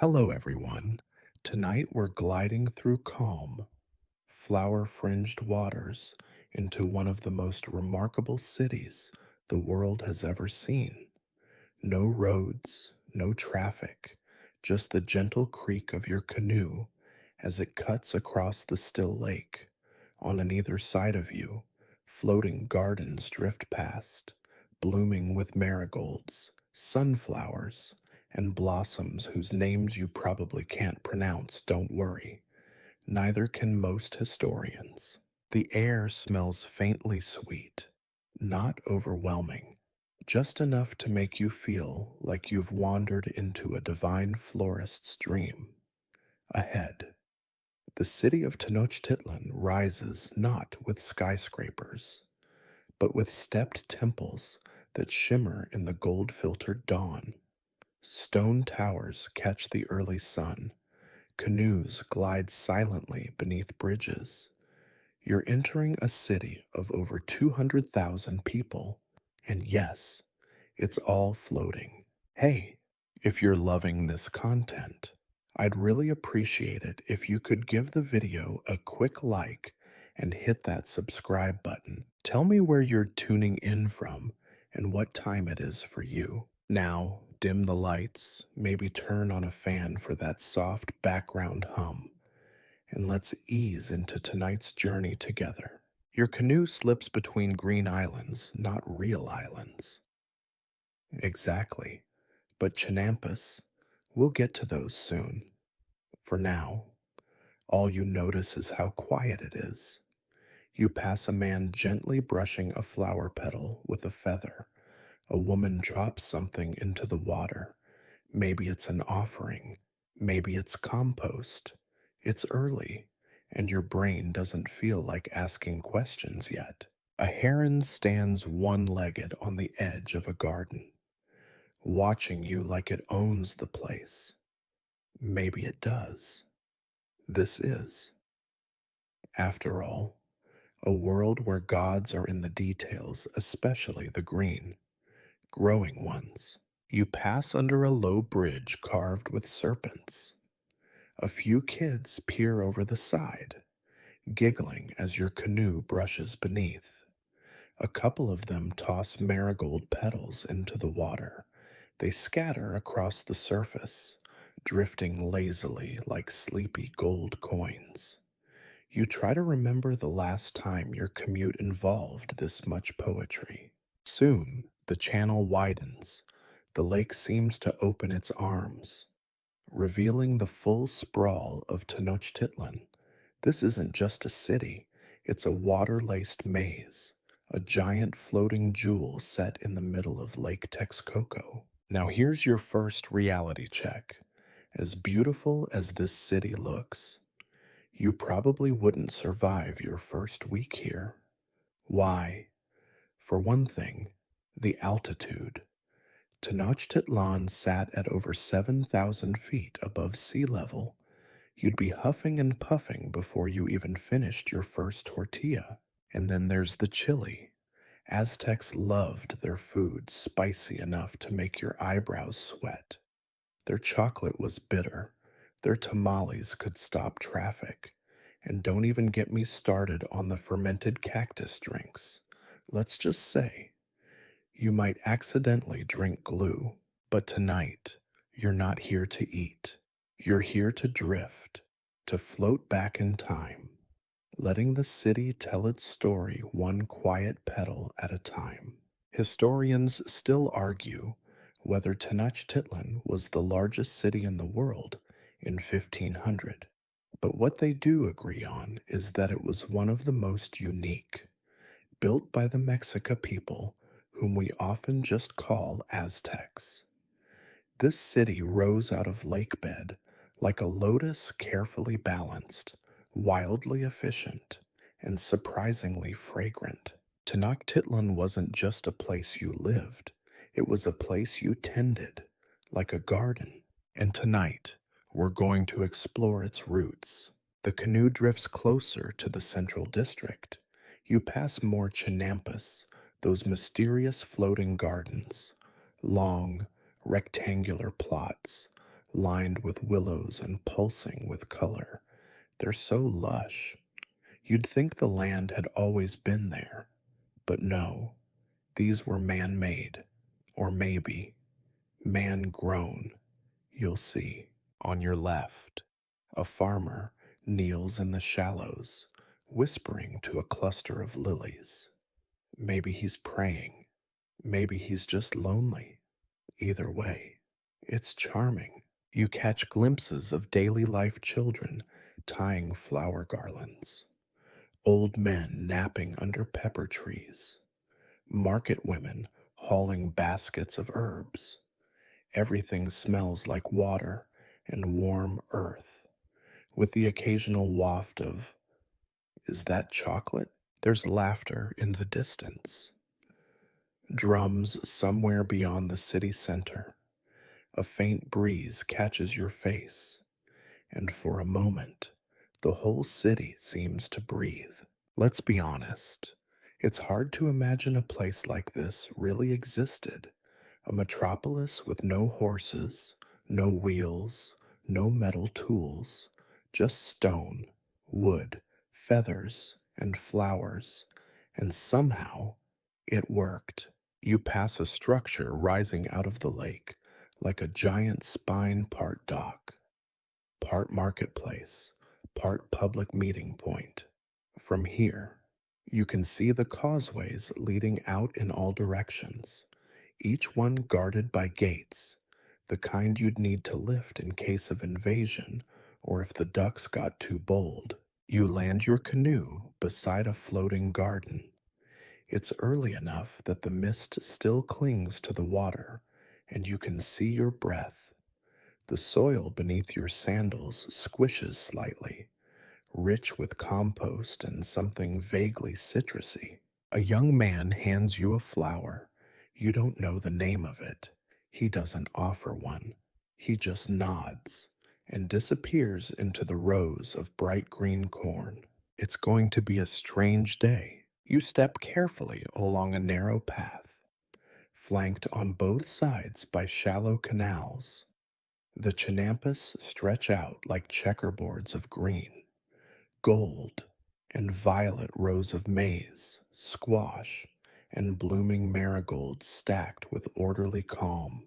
Hello, everyone. Tonight we're gliding through calm, flower fringed waters into one of the most remarkable cities the world has ever seen. No roads, no traffic, just the gentle creak of your canoe as it cuts across the still lake. On either side of you, floating gardens drift past, blooming with marigolds, sunflowers, and blossoms whose names you probably can't pronounce. Don't worry, neither can most historians. The air smells faintly sweet, not overwhelming, just enough to make you feel like you've wandered into a divine florist's dream. Ahead, the city of Tenochtitlan rises not with skyscrapers, but with stepped temples that shimmer in the gold filtered dawn. Stone towers catch the early sun, canoes glide silently beneath bridges. You're entering a city of over 200,000 people, and yes, it's all floating. Hey, if you're loving this content, I'd really appreciate it if you could give the video a quick like and hit that subscribe button. Tell me where you're tuning in from and what time it is for you. Now, dim the lights, maybe turn on a fan for that soft background hum, and let's ease into tonight's journey together. Your canoe slips between green islands, not real islands. Exactly. But Chinampus, we'll get to those soon. For now, all you notice is how quiet it is. You pass a man gently brushing a flower petal with a feather. A woman drops something into the water. Maybe it's an offering. Maybe it's compost. It's early, and your brain doesn't feel like asking questions yet. A heron stands one-legged on the edge of a garden, watching you like it owns the place. Maybe it does. This is, after all, a world where gods are in the details, especially the green, growing ones. You pass under a low bridge carved with serpents. A few kids peer over the side, giggling as your canoe brushes beneath. A couple of them toss marigold petals into the water. They scatter across the surface, drifting lazily like sleepy gold coins. You try to remember the last time your commute involved this much poetry. Soon, the channel widens. The lake seems to open its arms, revealing the full sprawl of Tenochtitlan. This isn't just a city, it's a water-laced maze, a giant floating jewel set in the middle of Lake Texcoco. Now here's your first reality check. As beautiful as this city looks, you probably wouldn't survive your first week here. Why? For one thing, the altitude. Tenochtitlan sat at over 7,000 feet above sea level. You'd be huffing and puffing before you even finished your first tortilla. And then there's the chili. Aztecs loved their food spicy enough to make your eyebrows sweat. Their chocolate was bitter. Their tamales could stop traffic. And don't even get me started on the fermented cactus drinks. Let's just say, you might accidentally drink glue, but tonight, you're not here to eat. You're here to drift, to float back in time, letting the city tell its story one quiet petal at a time. Historians still argue whether Tenochtitlan was the largest city in the world in 1500, but what they do agree on is that it was one of the most unique, built by the Mexica people whom we often just call Aztecs. This city rose out of lake bed like a lotus carefully balanced, wildly efficient, and surprisingly fragrant. Tenochtitlan wasn't just a place you lived, it was a place you tended, like a garden. And tonight, we're going to explore its roots. The canoe drifts closer to the central district. You pass more Chinampus, those mysterious floating gardens, long, rectangular plots, lined with willows and pulsing with color. They're so lush. You'd think the land had always been there, but no, these were man made, or maybe man grown. You'll see. On your left, a farmer kneels in the shallows, whispering to a cluster of lilies. Maybe he's praying. Maybe he's just lonely. Either way, it's charming. You catch glimpses of daily life children tying flower garlands, old men napping under pepper trees, market women hauling baskets of herbs. Everything smells like water and warm earth, with the occasional waft of, is that chocolate? There's laughter in the distance. Drums somewhere beyond the city center. A faint breeze catches your face, and for a moment, the whole city seems to breathe. Let's be honest. It's hard to imagine a place like this really existed. A metropolis with no horses, no wheels, no metal tools, just stone, wood, feathers, and flowers. And somehow, it worked. You pass a structure rising out of the lake, like a giant spine, part dock, part marketplace, part public meeting point. From here, you can see the causeways leading out in all directions, each one guarded by gates, the kind you'd need to lift in case of invasion or if the ducks got too bold. You land your canoe beside a floating garden. It's early enough that the mist still clings to the water, and you can see your breath. The soil beneath your sandals squishes slightly, rich with compost and something vaguely citrusy. A young man hands you a flower. You don't know the name of it. He doesn't offer one. He just nods and disappears into the rows of bright green corn. It's going to be a strange day. You step carefully along a narrow path, flanked on both sides by shallow canals. The chinampas stretch out like checkerboards of green, gold, and violet rows of maize, squash, and blooming marigolds stacked with orderly calm.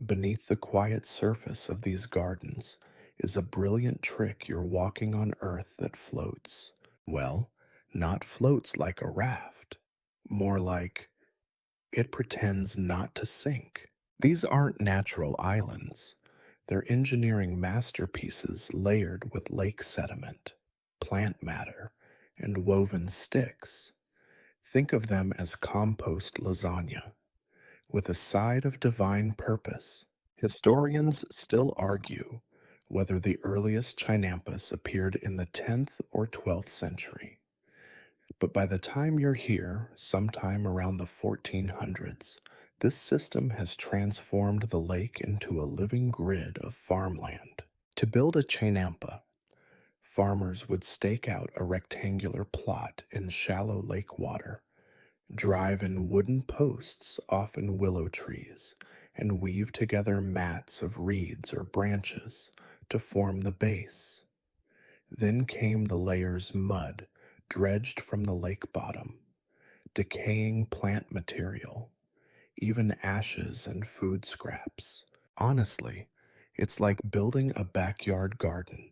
Beneath the quiet surface of these gardens is a brilliant trick you're walking on earth that floats. Well, not floats like a raft, more like it pretends not to sink. These aren't natural islands. They're engineering masterpieces layered with lake sediment, plant matter, and woven sticks. Think of them as compost lasagna, with a side of divine purpose. Historians still argue whether the earliest chinampas appeared in the 10th or 12th century. But by the time you're here, sometime around the 1400s, this system has transformed the lake into a living grid of farmland. To build a chinampa, farmers would stake out a rectangular plot in shallow lake water, drive in wooden posts, often willow trees, and weave together mats of reeds or branches to form the base. Then came the layers mud, dredged from the lake bottom, decaying plant material, even ashes and food scraps. Honestly, it's like building a backyard garden.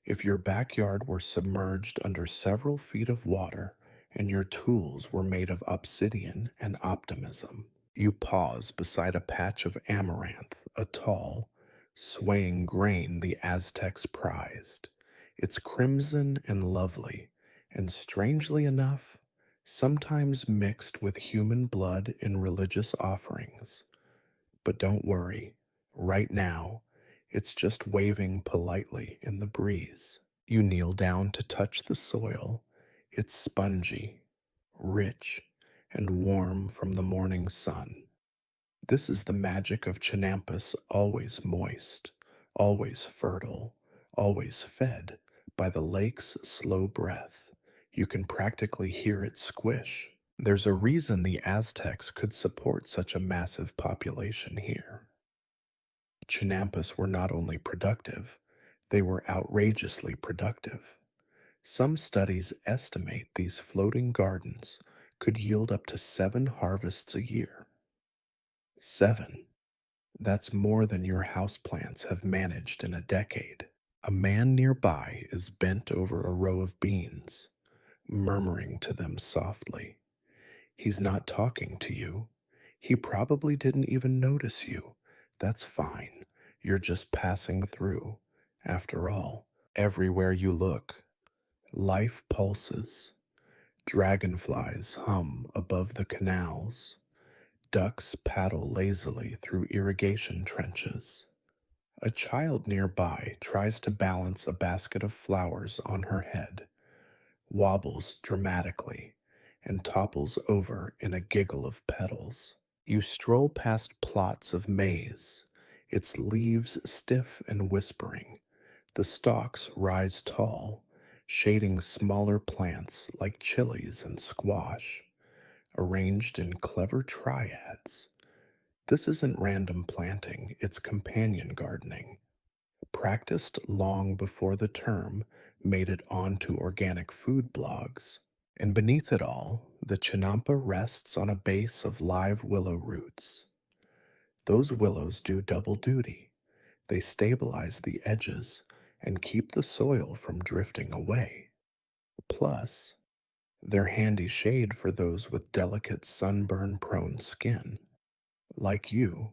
If your backyard were submerged under several feet of water and your tools were made of obsidian and optimism, you pause beside a patch of amaranth, a tall, swaying grain the Aztecs prized. It's crimson and lovely, and strangely enough, sometimes mixed with human blood in religious offerings. But don't worry, right now, it's just waving politely in the breeze. You kneel down to touch the soil. It's spongy, rich, and warm from the morning sun. This is the magic of Chinampas, always moist, always fertile, always fed by the lake's slow breath. You can practically hear it squish. There's a reason the Aztecs could support such a massive population here. Chinampas were not only productive, they were outrageously productive. Some studies estimate these floating gardens could yield up to 7 harvests a year. 7. That's more than your houseplants have managed in a decade. A man nearby is bent over a row of beans, murmuring to them softly. He's not talking to you. He probably didn't even notice you. That's fine. You're just passing through. After all, everywhere you look, life pulses. Dragonflies hum above the canals. Ducks paddle lazily through irrigation trenches. A child nearby tries to balance a basket of flowers on her head, wobbles dramatically, and topples over in a giggle of petals. You stroll past plots of maize, its leaves stiff and whispering. The stalks rise tall, shading smaller plants like chilies and squash, arranged in clever triads. This isn't random planting, it's companion gardening, practiced long before the term made it onto organic food blogs. And beneath it all, the chinampa rests on a base of live willow roots. Those willows do double duty. They stabilize the edges and keep the soil from drifting away. Plus, they're handy shade for those with delicate sunburn-prone skin. Like you,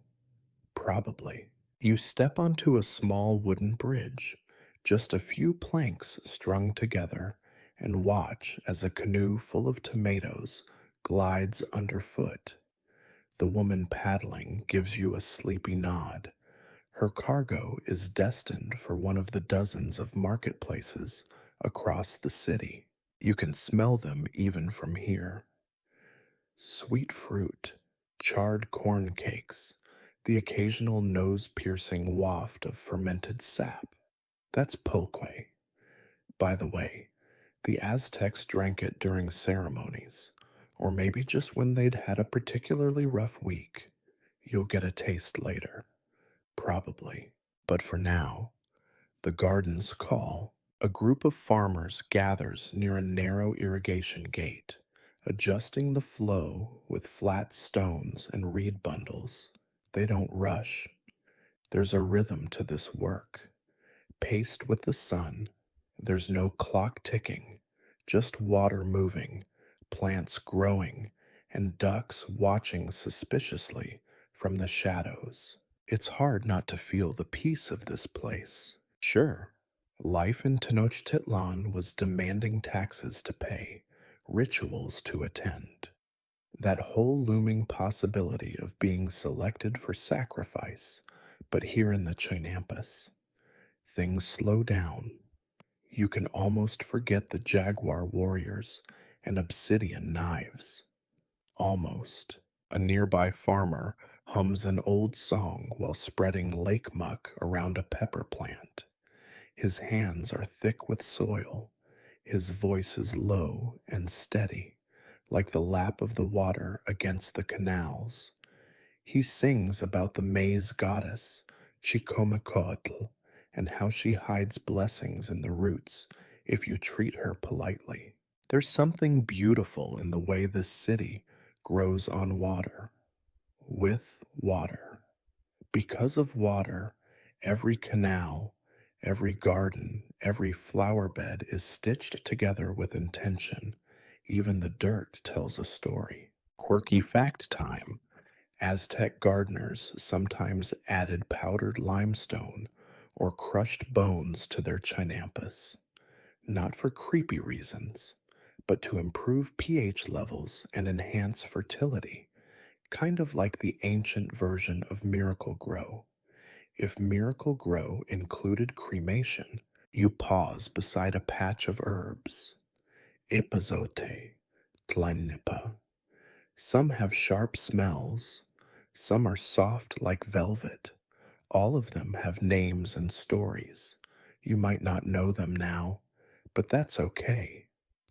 probably. You step onto a small wooden bridge, just a few planks strung together, and watch as a canoe full of tomatoes glides underfoot. The woman paddling gives you a sleepy nod. Her cargo is destined for one of the dozens of marketplaces across the city. You can smell them even from here. Sweet fruit, charred corn cakes, the occasional nose piercing waft of fermented sap. That's pulque. By the way, the Aztecs drank it during ceremonies, or maybe just when they'd had a particularly rough week. You'll get a taste later, probably. But for now, the gardens call. A group of farmers gathers near a narrow irrigation gate, adjusting the flow with flat stones and reed bundles. They don't rush. There's a rhythm to this work. Paced with the sun, there's no clock ticking, just water moving, plants growing, and ducks watching suspiciously from the shadows. It's hard not to feel the peace of this place. Sure, life in Tenochtitlan was demanding taxes to pay, rituals to attend. That whole looming possibility of being selected for sacrifice, but here in the Chinampas, things slow down. You can almost forget the jaguar warriors and obsidian knives. Almost. A nearby farmer hums an old song while spreading lake muck around a pepper plant. His hands are thick with soil. His voice is low and steady, like the lap of the water against the canals. He sings about the maize goddess, Chicomecotl, and how she hides blessings in the roots if you treat her politely. There's something beautiful in the way this city grows on water, with water. Because of water, every canal, every garden, every flower bed is stitched together with intention. Even the dirt tells a story. Quirky fact time. Aztec gardeners sometimes added powdered limestone or crushed bones to their chinampas, not for creepy reasons, but to improve pH levels and enhance fertility, kind of like the ancient version of Miracle Grow. If Miracle Grow included cremation, you pause beside a patch of herbs. Ipazote, tlanipa. Some have sharp smells, some are soft like velvet. All of them have names and stories. You might not know them now, but that's okay.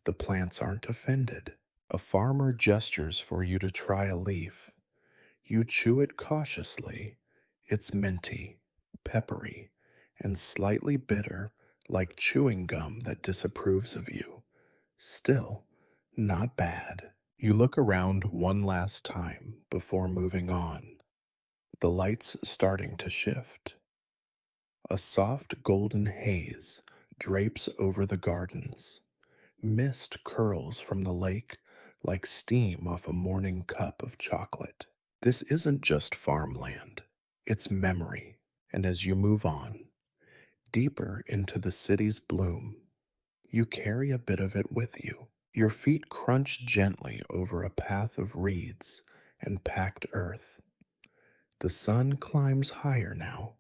The plants aren't offended. A farmer gestures for you to try a leaf. You chew it cautiously. It's minty, peppery, and slightly bitter, like chewing gum that disapproves of you. Still, not bad. You look around one last time before moving on, the lights starting to shift. A soft golden haze drapes over the gardens. Mist curls from the lake like steam off a morning cup of chocolate. This isn't just farmland, it's memory. And as you move on, deeper into the city's bloom, you carry a bit of it with you. Your feet crunch gently over a path of reeds and packed earth. The sun climbs higher now,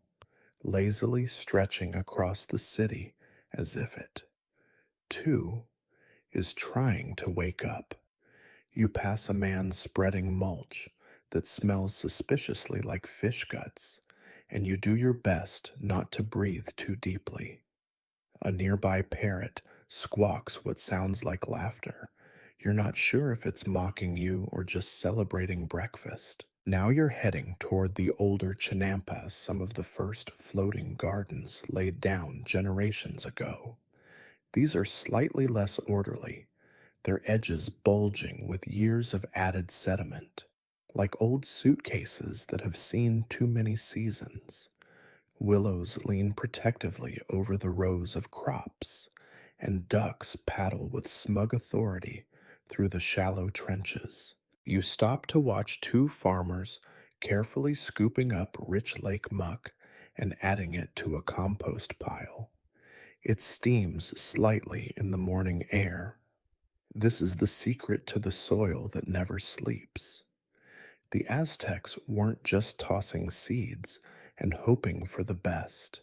lazily stretching across the city as if it, too, is trying to wake up. You pass a man spreading mulch that smells suspiciously like fish guts, and you do your best not to breathe too deeply. A nearby parrot squawks what sounds like laughter. You're not sure if it's mocking you or just celebrating breakfast. Now you're heading toward the older chinampas, some of the first floating gardens laid down generations ago. These are slightly less orderly, their edges bulging with years of added sediment, like old suitcases that have seen too many seasons. Willows lean protectively over the rows of crops, and ducks paddle with smug authority through the shallow trenches. You stop to watch two farmers carefully scooping up rich lake muck and adding it to a compost pile. It steams slightly in the morning air. This is the secret to the soil that never sleeps. The Aztecs weren't just tossing seeds and hoping for the best.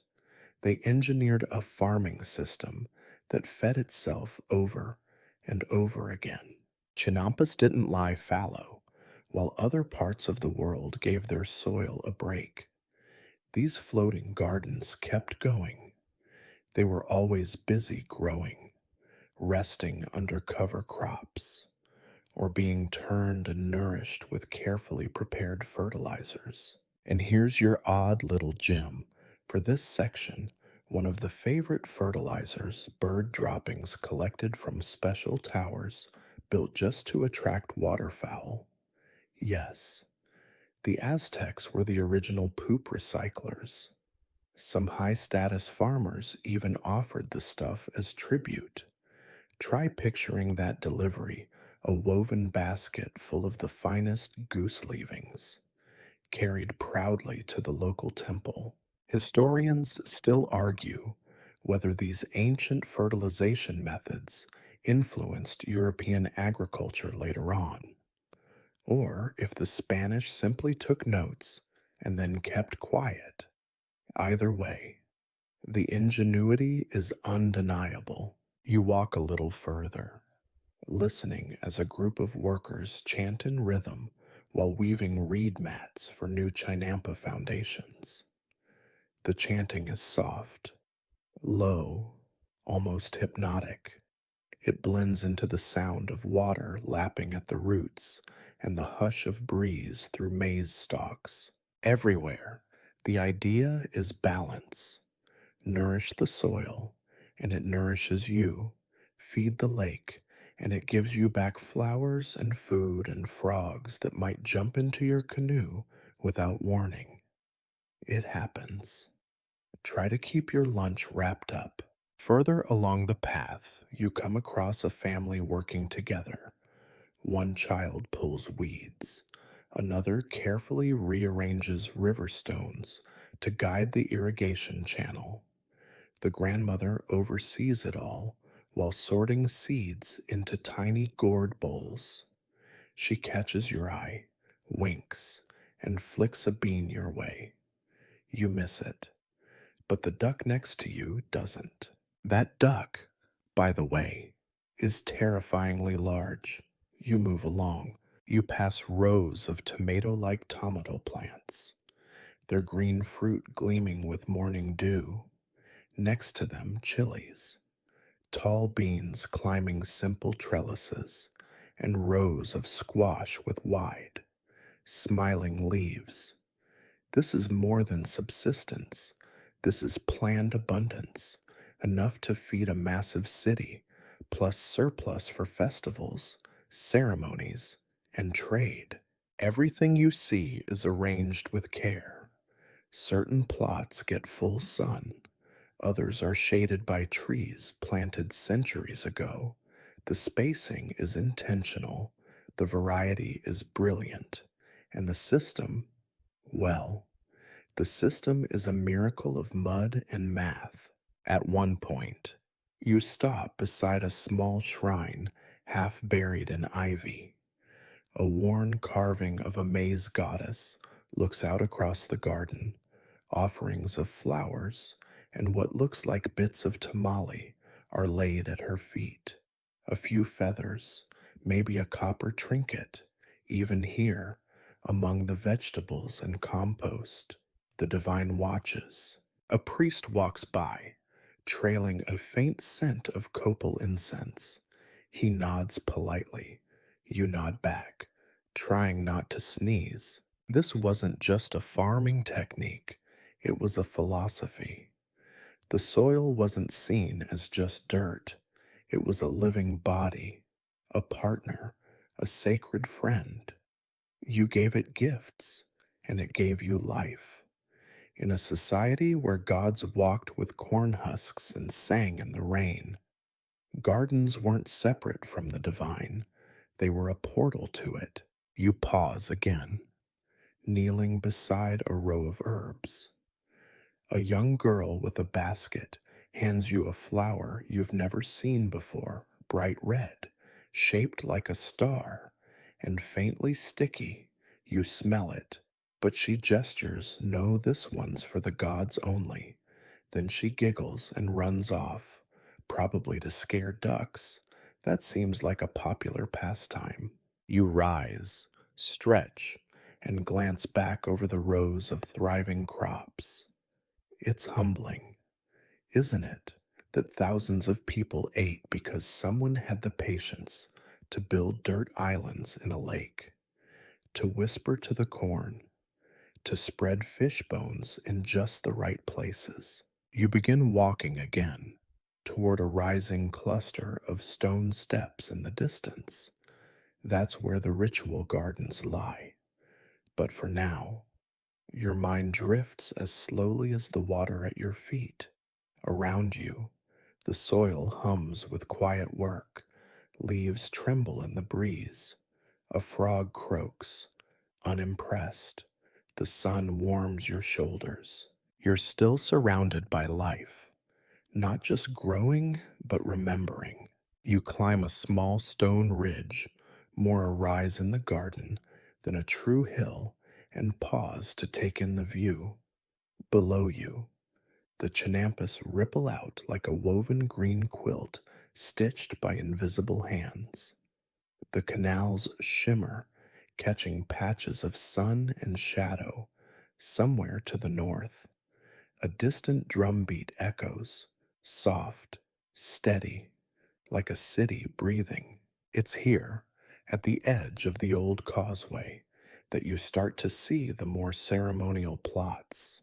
They engineered a farming system that fed itself over and over again. Chinampas didn't lie fallow, while other parts of the world gave their soil a break. These floating gardens kept going. They were always busy growing, resting under cover crops, or being turned and nourished with carefully prepared fertilizers. And here's your odd little gem. For this section, one of the favorite fertilizers, bird droppings collected from special towers built just to attract waterfowl. Yes, the Aztecs were the original poop recyclers. Some high status farmers even offered the stuff as tribute. Try picturing that delivery, a woven basket full of the finest goose leavings, carried proudly to the local temple. Historians still argue whether these ancient fertilization methods influenced European agriculture later on, or if the Spanish simply took notes and then kept quiet. Either way, the ingenuity is undeniable. You walk a little further, listening as a group of workers chant in rhythm while weaving reed mats for new chinampa foundations. The chanting is soft, low, almost hypnotic. It blends into the sound of water lapping at the roots and the hush of breeze through maize stalks. Everywhere, the idea is balance. Nourish the soil, and it nourishes you. Feed the lake, and it gives you back flowers and food and frogs that might jump into your canoe without warning. It happens. Try to keep your lunch wrapped up. Further along the path, you come across a family working together. One child pulls weeds. Another carefully rearranges river stones to guide the irrigation channel. The grandmother oversees it all while sorting seeds into tiny gourd bowls. She catches your eye, winks, and flicks a bean your way. You miss it, but the duck next to you doesn't. That duck, by the way, is terrifyingly large. You move along. You pass rows of tomato-like tomato plants, their green fruit gleaming with morning dew. Next to them, chilies, tall beans climbing simple trellises, and rows of squash with wide, smiling leaves. This is more than subsistence. This is planned abundance, enough to feed a massive city, plus surplus for festivals, ceremonies, and trade. Everything you see is arranged with care. Certain plots get full sun, others are shaded by trees planted centuries ago. The spacing is intentional, the variety is brilliant, and the system, well, the system is a miracle of mud and math. At one point, you stop beside a small shrine half buried in ivy. A worn carving of a maize goddess looks out across the garden. Offerings of flowers and what looks like bits of tamale are laid at her feet. A few feathers, maybe a copper trinket, even here, among the vegetables and compost, the divine watches. A priest walks by, trailing a faint scent of copal incense. He nods politely. You nod back, trying not to sneeze. This wasn't just a farming technique, it was a philosophy. The soil wasn't seen as just dirt, it was a living body, a partner, a sacred friend. You gave it gifts, and it gave you life. In a society where gods walked with corn husks and sang in the rain, gardens weren't separate from the divine, they were a portal to it. You pause again, kneeling beside a row of herbs. A young girl with a basket hands you a flower you've never seen before, bright red, shaped like a star, and faintly sticky. You smell it, but she gestures, no, this one's for the gods only. Then she giggles and runs off, probably to scare ducks. That seems like a popular pastime. You rise, stretch, and glance back over the rows of thriving crops. It's humbling, isn't it, that thousands of people ate because someone had the patience to build dirt islands in a lake, to whisper to the corn, to spread fish bones in just the right places. You begin walking again toward a rising cluster of stone steps in the distance. That's where the ritual gardens lie. But for now, your mind drifts as slowly as the water at your feet. Around you, the soil hums with quiet work. Leaves tremble in the breeze. A frog croaks, unimpressed. The sun warms your shoulders. You're still surrounded by life, not just growing, but remembering. You climb a small stone ridge, more a rise in the garden than a true hill, and pause to take in the view. Below you, the Chinampas ripple out like a woven green quilt stitched by invisible hands. The canals shimmer, catching patches of sun and shadow. Somewhere to the north, a distant drumbeat echoes, soft, steady, like a city breathing. It's here, at the edge of the old causeway, that you start to see the more ceremonial plots.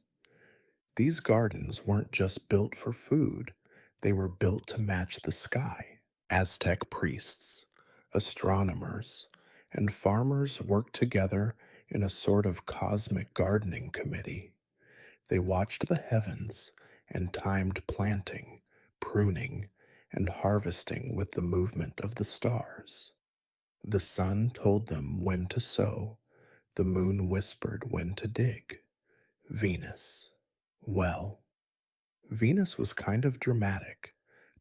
These gardens weren't just built for food, they were built to match the sky. Aztec priests, astronomers, and farmers worked together in a sort of cosmic gardening committee. They watched the heavens and timed planting, pruning, and harvesting with the movement of the stars. The sun told them when to sow, the moon whispered when to dig. Venus. Well, Venus was kind of dramatic,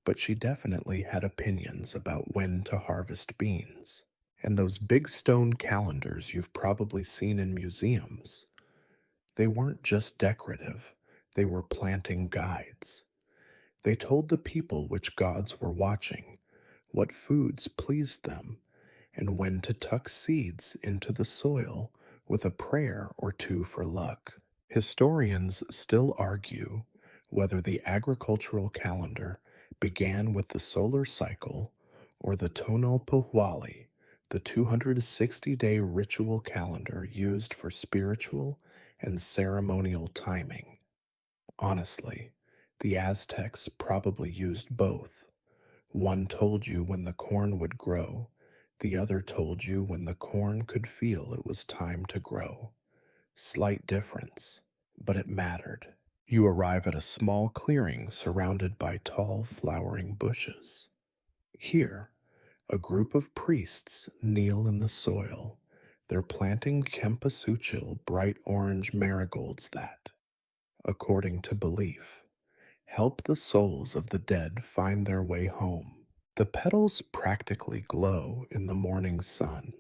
but she definitely had opinions about when to harvest beans. And those big stone calendars you've probably seen in museums, they weren't just decorative, they were planting guides. They told the people which gods were watching, what foods pleased them, and when to tuck seeds into the soil with a prayer or two for luck. Historians still argue whether the agricultural calendar began with the solar cycle or the tonal pohwali, the 260-day ritual calendar used for spiritual and ceremonial timing. Honestly, the Aztecs probably used both. One told you when the corn would grow, the other told you when the corn could feel it was time to grow. Slight difference, but it mattered. You arrive at a small clearing surrounded by tall flowering bushes. Here, a group of priests kneel in the soil. They're planting cempasúchil bright orange marigolds that, according to belief, help the souls of the dead find their way home. The petals practically glow in the morning sun.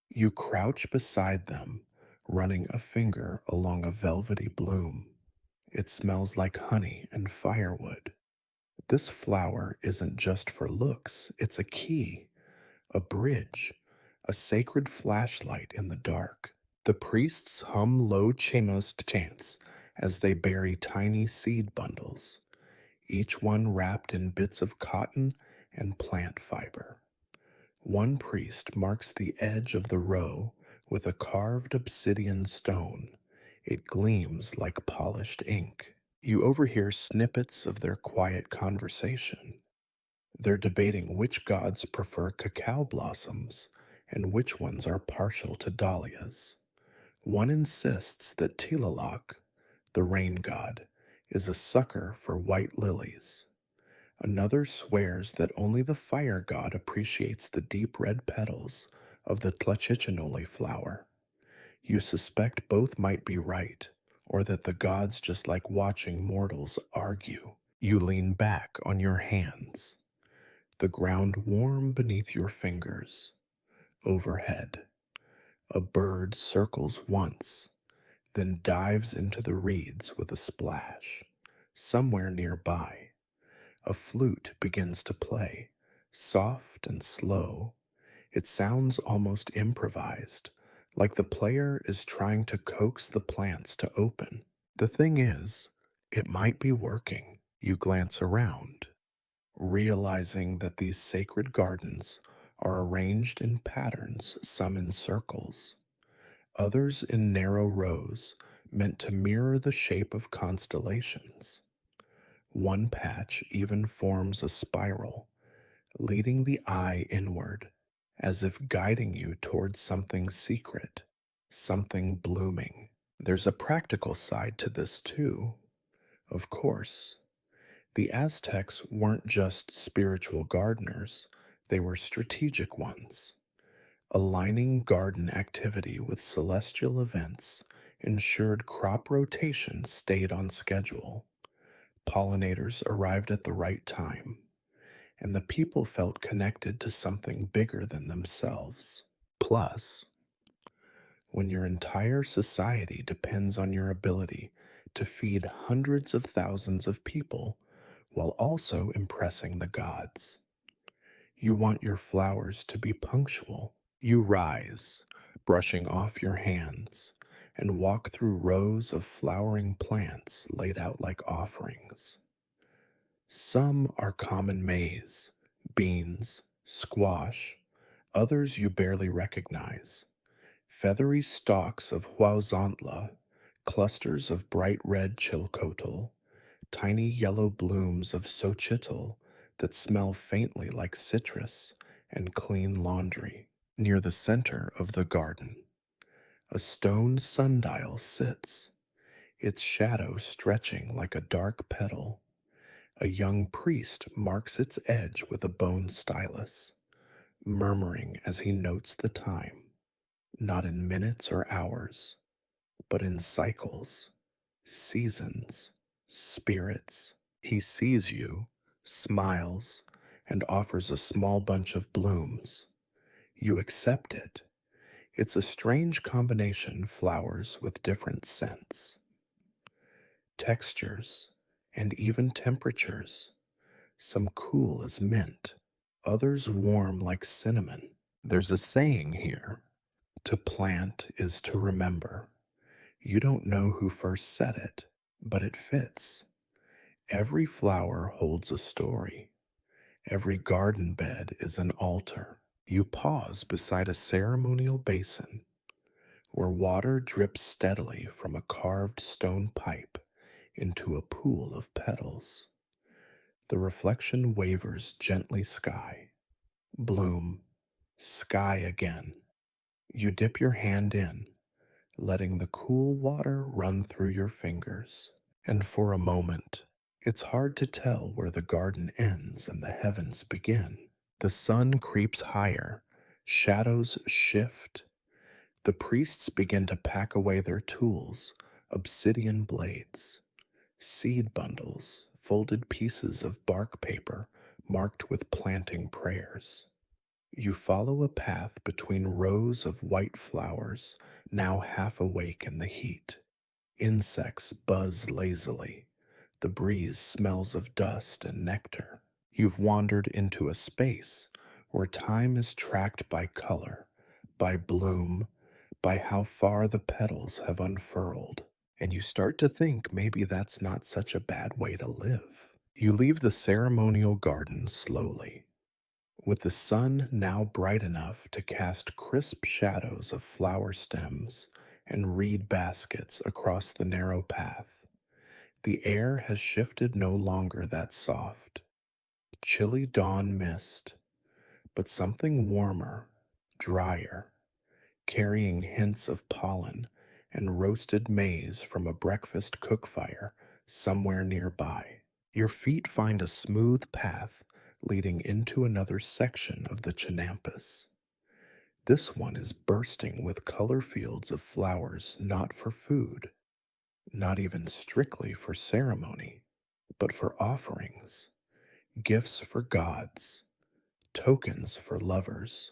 You crouch beside them, running a finger along a velvety bloom. It smells like honey and firewood. This flower isn't just for looks, it's a key, a bridge, a sacred flashlight in the dark. The priests hum low chamos chants as they bury tiny seed bundles, each one wrapped in bits of cotton and plant fiber. One priest marks the edge of the row with a carved obsidian stone. It gleams like polished ink. You overhear snippets of their quiet conversation. They're debating which gods prefer cacao blossoms and which ones are partial to dahlias. One insists that Tlaloc, the rain god, is a sucker for white lilies. Another swears that only the fire god appreciates the deep red petals of the tlachichinole flower. You suspect both might be right, or that the gods just like watching mortals argue. You lean back on your hands, the ground warm beneath your fingers. Overhead, a bird circles once, then dives into the reeds with a splash. Somewhere nearby, a flute begins to play, soft and slow. It sounds almost improvised, like the player is trying to coax the plants to open. The thing is, it might be working. You glance around, realizing that these sacred gardens are arranged in patterns, some in circles, others in narrow rows meant to mirror the shape of constellations. One patch even forms a spiral, leading the eye inward, as if guiding you towards something secret, something blooming. There's a practical side to this too. Of course, the Aztecs weren't just spiritual gardeners, they were strategic ones. Aligning garden activity with celestial events ensured crop rotation stayed on schedule. Pollinators arrived at the right time, and the people felt connected to something bigger than themselves. Plus, when your entire society depends on your ability to feed hundreds of thousands of people while also impressing the gods, you want your flowers to be punctual. You rise, brushing off your hands, and walk through rows of flowering plants laid out like offerings. Some are common maize, beans, squash, others you barely recognize. Feathery stalks of huauzantla, clusters of bright red chilcotle, tiny yellow blooms of xochitl that smell faintly like citrus and clean laundry. Near the center of the garden, a stone sundial sits, its shadow stretching like a dark petal. A young priest marks its edge with a bone stylus, murmuring as he notes the time, not in minutes or hours, but in cycles, seasons, spirits. He sees you, smiles, and offers a small bunch of blooms. You accept it. It's a strange combination, flowers with different scents, textures, and even temperatures. Some cool as mint, others warm like cinnamon. There's a saying here: to plant is to remember. You don't know who first said it, but it fits. Every flower holds a story. Every garden bed is an altar. You pause beside a ceremonial basin where water drips steadily from a carved stone pipe into a pool of petals. The reflection wavers gently sky, bloom, sky again. You dip your hand in, letting the cool water run through your fingers. And for a moment, it's hard to tell where the garden ends and the heavens begin. The sun creeps higher, shadows shift. The priests begin to pack away their tools, obsidian blades, seed bundles, folded pieces of bark paper marked with planting prayers. You follow a path between rows of white flowers, now half awake in the heat. Insects buzz lazily. The breeze smells of dust and nectar. You've wandered into a space where time is tracked by color, by bloom, by how far the petals have unfurled. And you start to think maybe that's not such a bad way to live. You leave the ceremonial garden slowly, with the sun now bright enough to cast crisp shadows of flower stems and reed baskets across the narrow path. The air has shifted, no longer that soft, chilly dawn mist, but something warmer, drier, carrying hints of pollen and roasted maize from a breakfast cook fire somewhere nearby. Your feet find a smooth path leading into another section of the Chinampas. This one is bursting with color fields of flowers not for food, not even strictly for ceremony, but for offerings, gifts for gods, tokens for lovers,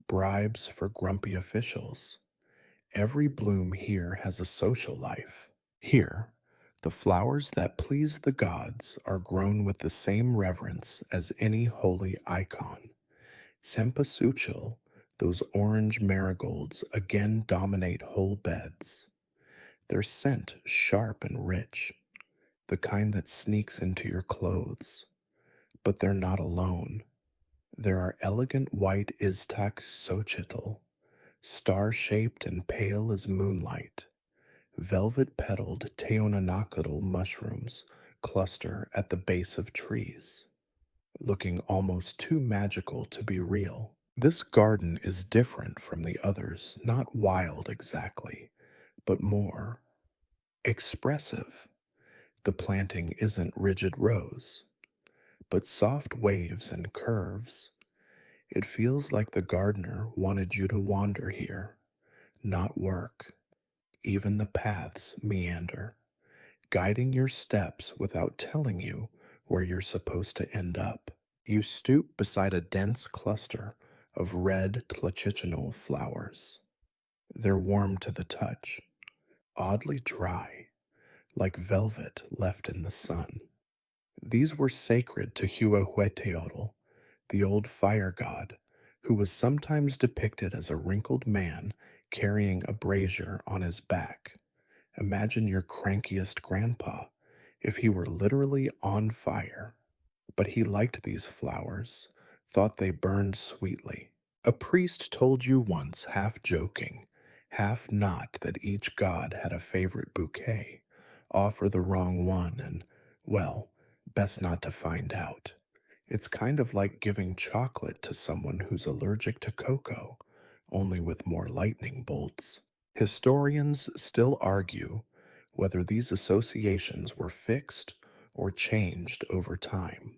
bribes for grumpy officials. Every bloom here has a social life. Here, the flowers that please the gods are grown with the same reverence as any holy icon. Cempasúchil, those orange marigolds, again dominate whole beds. Their scent sharp and rich, the kind that sneaks into your clothes. But they're not alone. There are elegant white Aztec xochitl, star-shaped and pale as moonlight. Velvet-petaled teonanacatl mushrooms cluster at the base of trees, looking almost too magical to be real. This garden is different from the others, not wild exactly, but more expressive. The planting isn't rigid rows, but soft waves and curves. It feels like the gardener wanted you to wander here, not work. Even the paths meander, guiding your steps without telling you where you're supposed to end up. You stoop beside a dense cluster of red tlachichonol flowers. They're warm to the touch, oddly dry, like velvet left in the sun. These were sacred to Huehueteotl, the old fire god, who was sometimes depicted as a wrinkled man carrying a brazier on his back. Imagine your crankiest grandpa if he were literally on fire. But he liked these flowers, thought they burned sweetly. A priest told you once, half joking, half not, that each god had a favorite bouquet. Offer the wrong one, and, well, best not to find out. It's kind of like giving chocolate to someone who's allergic to cocoa, only with more lightning bolts. Historians still argue whether these associations were fixed or changed over time.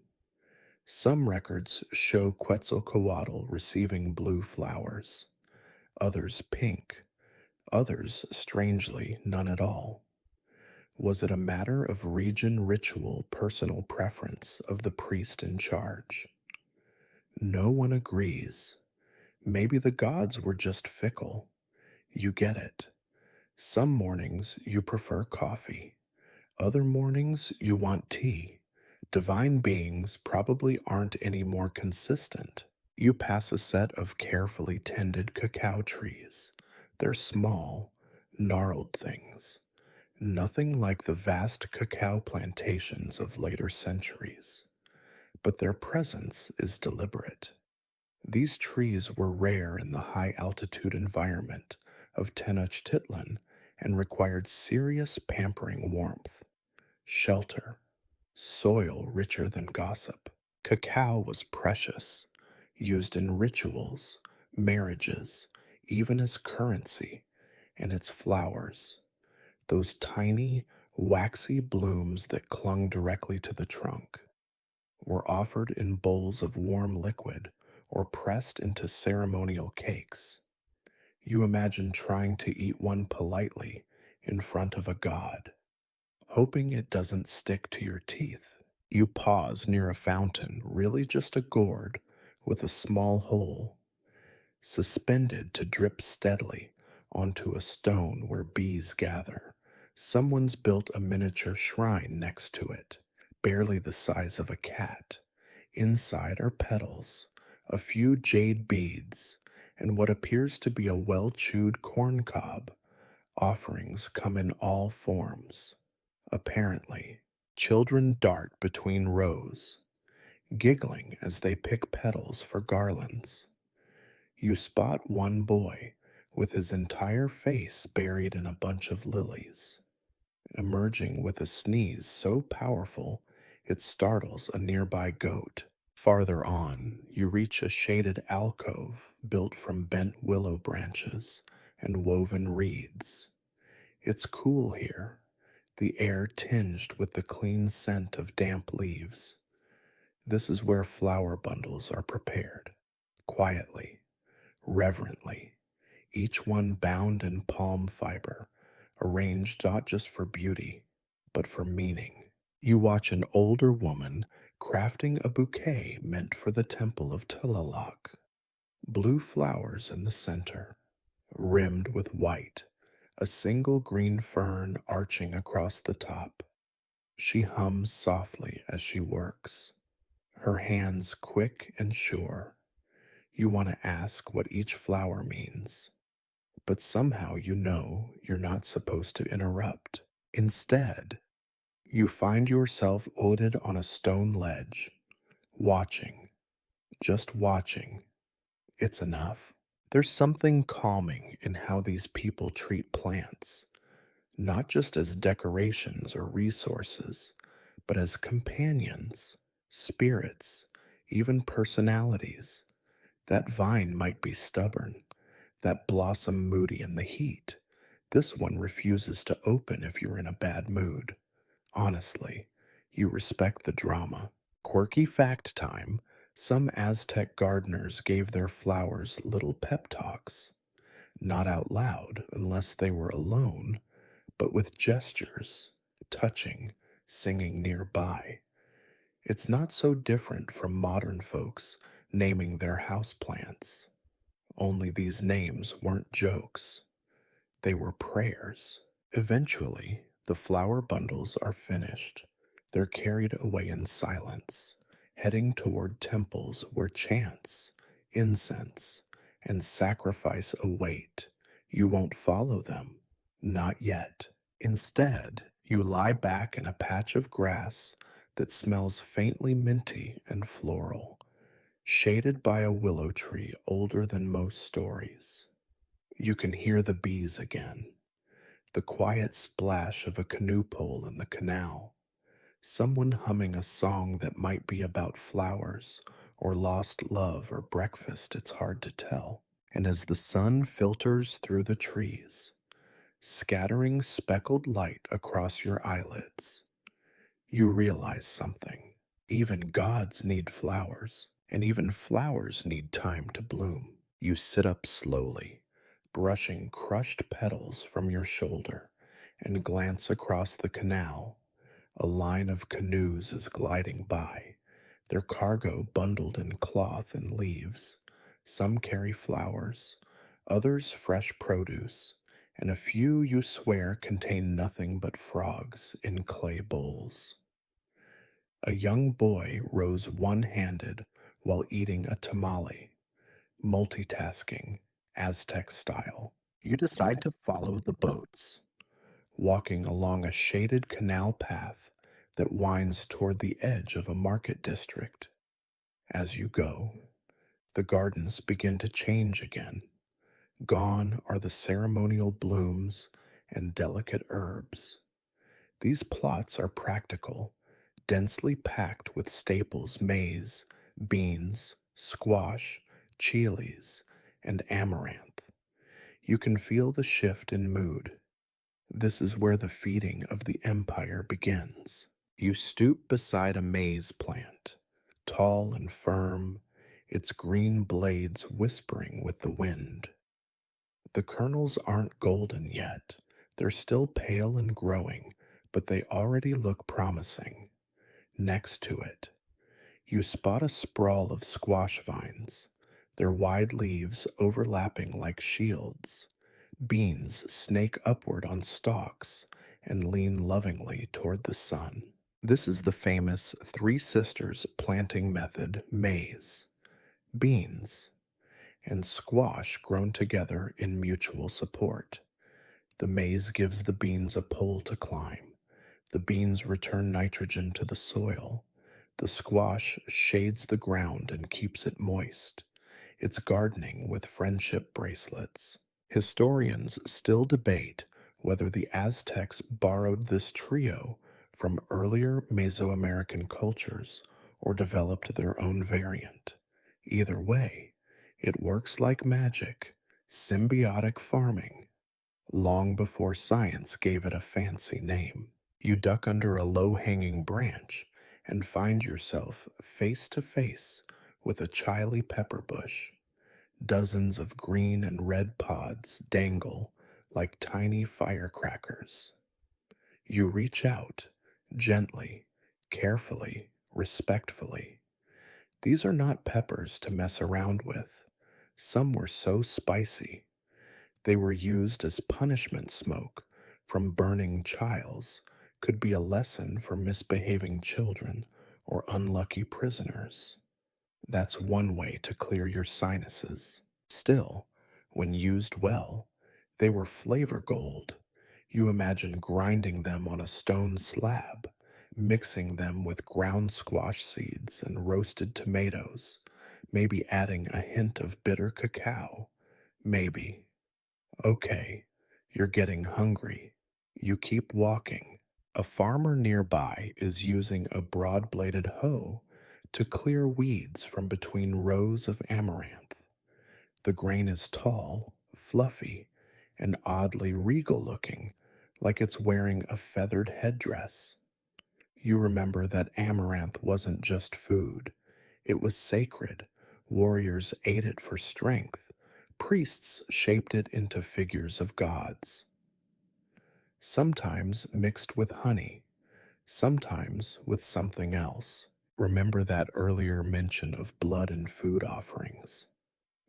Some records show Quetzalcoatl receiving blue flowers, others pink, others, strangely, none at all. Was it a matter of region ritual, personal preference of the priest in charge? No one agrees. Maybe the gods were just fickle. You get it. Some mornings you prefer coffee. Other mornings you want tea. Divine beings probably aren't any more consistent. You pass a set of carefully tended cacao trees. They're small, gnarled things. Nothing like the vast cacao plantations of later centuries. But their presence is deliberate. These trees were rare in the high-altitude environment of Tenochtitlan and required serious pampering warmth. shelter, soil richer than gossip. Cacao was precious, used in rituals, marriages, even as currency, and its flowers, those tiny, waxy blooms that clung directly to the trunk, were offered in bowls of warm liquid or pressed into ceremonial cakes. You imagine trying to eat one politely in front of a god, hoping it doesn't stick to your teeth. You pause near a fountain, really just a gourd with a small hole, suspended to drip steadily onto a stone where bees gather. Someone's built a miniature shrine next to it, barely the size of a cat. Inside are petals, a few jade beads, and what appears to be a well chewed corn cob. Offerings come in all forms. Apparently, children dart between rows, giggling as they pick petals for garlands. You spot one boy with his entire face buried in a bunch of lilies, emerging with a sneeze so powerful it startles a nearby goat. Farther on, you reach a shaded alcove built from bent willow branches and woven reeds. It's cool here, the air tinged with the clean scent of damp leaves. This is where flower bundles are prepared, quietly, reverently, each one bound in palm fiber, arranged not just for beauty, but for meaning. You watch an older woman crafting a bouquet meant for the temple of Tlaloc, blue flowers in the center, rimmed with white, a single green fern arching across the top. She hums softly as she works, her hands quick and sure. You want to ask what each flower means, but somehow you know you're not supposed to interrupt. Instead, you find yourself oated on a stone ledge, watching, just watching. It's enough. There's something calming in how these people treat plants, not just as decorations or resources, but as companions, spirits, even personalities. That vine might be stubborn, that blossom moody in the heat. This one refuses to open if you're in a bad mood. Honestly, you respect the drama. Quirky fact time: some Aztec gardeners gave their flowers little pep talks, not out loud unless they were alone, but with gestures, touching, singing nearby. It's not so different from modern folks naming their houseplants. Only these names weren't jokes, they were prayers. Eventually, the flower bundles are finished. They're carried away in silence, heading toward temples where chants, incense, and sacrifice await. You won't follow them. Not yet. Instead, you lie back in a patch of grass that smells faintly minty and floral, shaded by a willow tree older than most stories. You can hear the bees again, the quiet splash of a canoe pole in the canal, someone humming a song that might be about flowers or lost love or breakfast. It's hard to tell. And as the sun filters through the trees, scattering speckled light across your eyelids, you realize something. Even gods need flowers, and even flowers need time to bloom. You sit up slowly, brushing crushed petals from your shoulder, and glance across the canal. A line of canoes is gliding by, their cargo bundled in cloth and leaves. Some carry flowers, others fresh produce, and a few you swear contain nothing but frogs in clay bowls. A young boy rows one handed while eating a tamale, multitasking, Aztec style. You decide to follow the boats, walking along a shaded canal path that winds toward the edge of a market district. As you go, the gardens begin to change again. Gone are the ceremonial blooms and delicate herbs. These plots are practical, densely packed with staples maize, beans, squash, chilies, and amaranth. You can feel the shift in mood. This is where the feeding of the empire begins. You stoop beside a maize plant, tall and firm, its green blades whispering with the wind. The kernels aren't golden yet. They're still pale and growing, but they already look promising. Next to it, you spot a sprawl of squash vines, their wide leaves overlapping like shields. Beans snake upward on stalks and lean lovingly toward the sun. This is the famous Three Sisters planting method maize, beans, and squash grown together in mutual support. The maize gives the beans a pole to climb. The beans return nitrogen to the soil. The squash shades the ground and keeps it moist. It's gardening with friendship bracelets. Historians still debate whether the Aztecs borrowed this trio from earlier Mesoamerican cultures or developed their own variant. Either way, it works like magic, symbiotic farming, long before science gave it a fancy name. You duck under a low hanging branch and find yourself face to face with a chili pepper bush. Dozens of green and red pods dangle like tiny firecrackers. You reach out, gently, carefully, respectfully. These are not peppers to mess around with. Some were so spicy. They were used as punishment smoke from burning chiles, could be a lesson for misbehaving children or unlucky prisoners. That's one way to clear your sinuses. Still, when used well, they were flavor gold. You imagine grinding them on a stone slab, mixing them with ground squash seeds and roasted tomatoes, maybe adding a hint of bitter cacao. Maybe. Okay, you're getting hungry. You keep walking. A farmer nearby is using a broad bladed hoe to clear weeds from between rows of amaranth. The grain is tall, fluffy, and oddly regal looking, like it's wearing a feathered headdress. You remember that amaranth wasn't just food, it was sacred. Warriors ate it for strength. Priests shaped it into figures of gods, sometimes mixed with honey, sometimes with something else. Remember that earlier mention of blood and food offerings?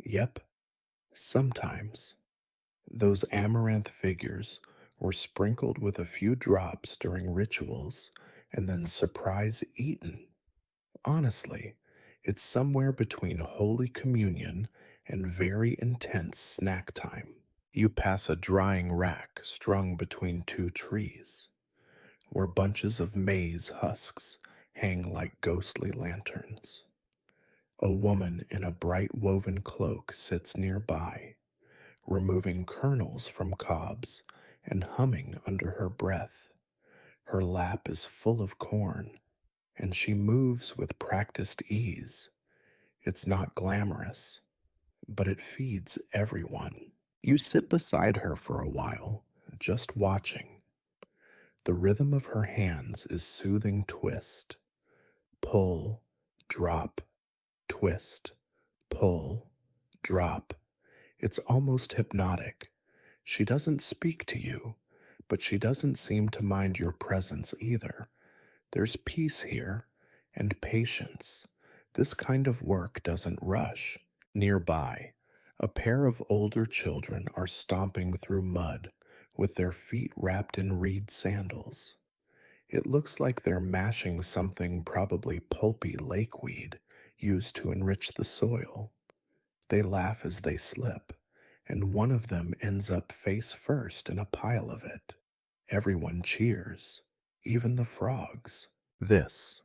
Yep, sometimes. Those amaranth figures were sprinkled with a few drops during rituals and then surprise eaten. Honestly, it's somewhere between Holy Communion and very intense snack time. You pass a drying rack strung between two trees, where bunches of maize husks hang like ghostly lanterns. A woman in a bright woven cloak sits nearby, removing kernels from cobs and humming under her breath. Her lap is full of corn, and she moves with practiced ease. It's not glamorous, but it feeds everyone. You sit beside her for a while, just watching. The rhythm of her hands is soothing twist, pull, drop, twist, pull, drop. It's almost hypnotic. She doesn't speak to you, but she doesn't seem to mind your presence either. There's peace here and patience. This kind of work doesn't rush. Nearby, a pair of older children are stomping through mud with their feet wrapped in reed sandals. It looks like they're mashing something probably pulpy lakeweed used to enrich the soil. They laugh as they slip, and one of them ends up face first in a pile of it. Everyone cheers, even the frogs. This,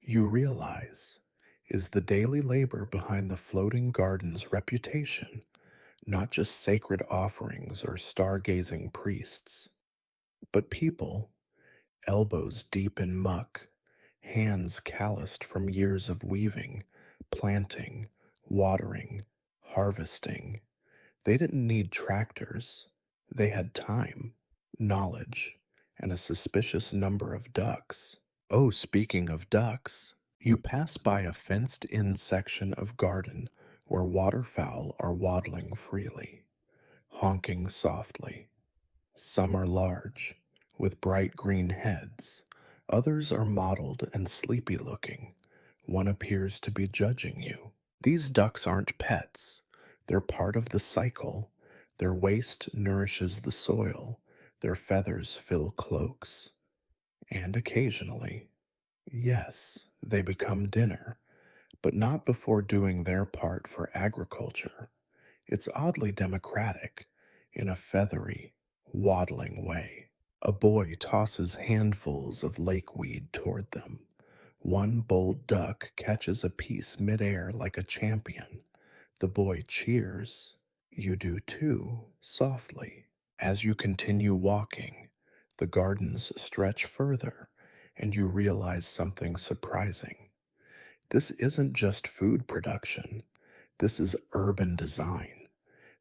you realize, is the daily labor behind the floating garden's reputation, not just sacred offerings or stargazing priests. But people, elbows deep in muck, hands calloused from years of weaving, planting, watering, harvesting, they didn't need tractors. They had time, knowledge, and a suspicious number of ducks. Oh, speaking of ducks, you pass by a fenced in section of garden where waterfowl are waddling freely, honking softly. Some are large, with bright green heads. Others are mottled and sleepy looking. One appears to be judging you. These ducks aren't pets. They're part of the cycle. Their waste nourishes the soil. Their feathers fill cloaks. And occasionally, yes, they become dinner, but not before doing their part for agriculture. It's oddly democratic, in a feathery, waddling way. A boy tosses handfuls of lakeweed toward them. One bold duck catches a piece midair like a champion. The boy cheers. You do too, softly. As you continue walking, the gardens stretch further, and you realize something surprising. This isn't just food production, this is urban design.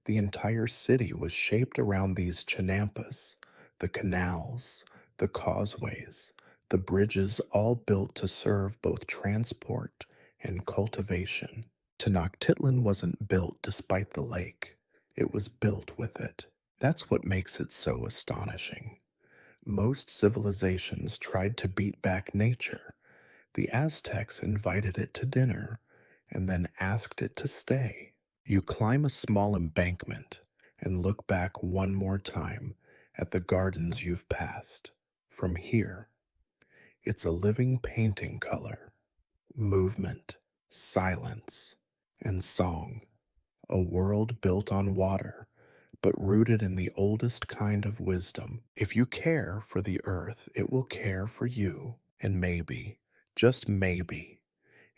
The entire city was shaped around these chinampas, the canals, the causeways, the bridges, all built to serve both transport and cultivation. Tenochtitlan wasn't built despite the lake, it was built with it. That's what makes it so astonishing. Most civilizations tried to beat back nature. The Aztecs invited it to dinner and then asked it to stay. You climb a small embankment and look back one more time at the gardens you've passed. From here, it's a living painting color, movement, silence, and song. A world built on water, but rooted in the oldest kind of wisdom. If you care for the earth, it will care for you, and maybe, just maybe,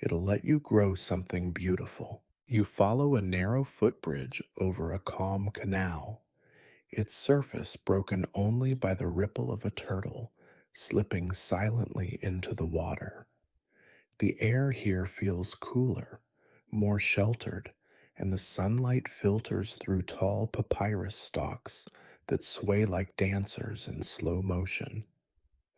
it'll let you grow something beautiful. You follow a narrow footbridge over a calm canal, its surface broken only by the ripple of a turtle slipping silently into the water. The air here feels cooler, more sheltered, and the sunlight filters through tall papyrus stalks that sway like dancers in slow motion.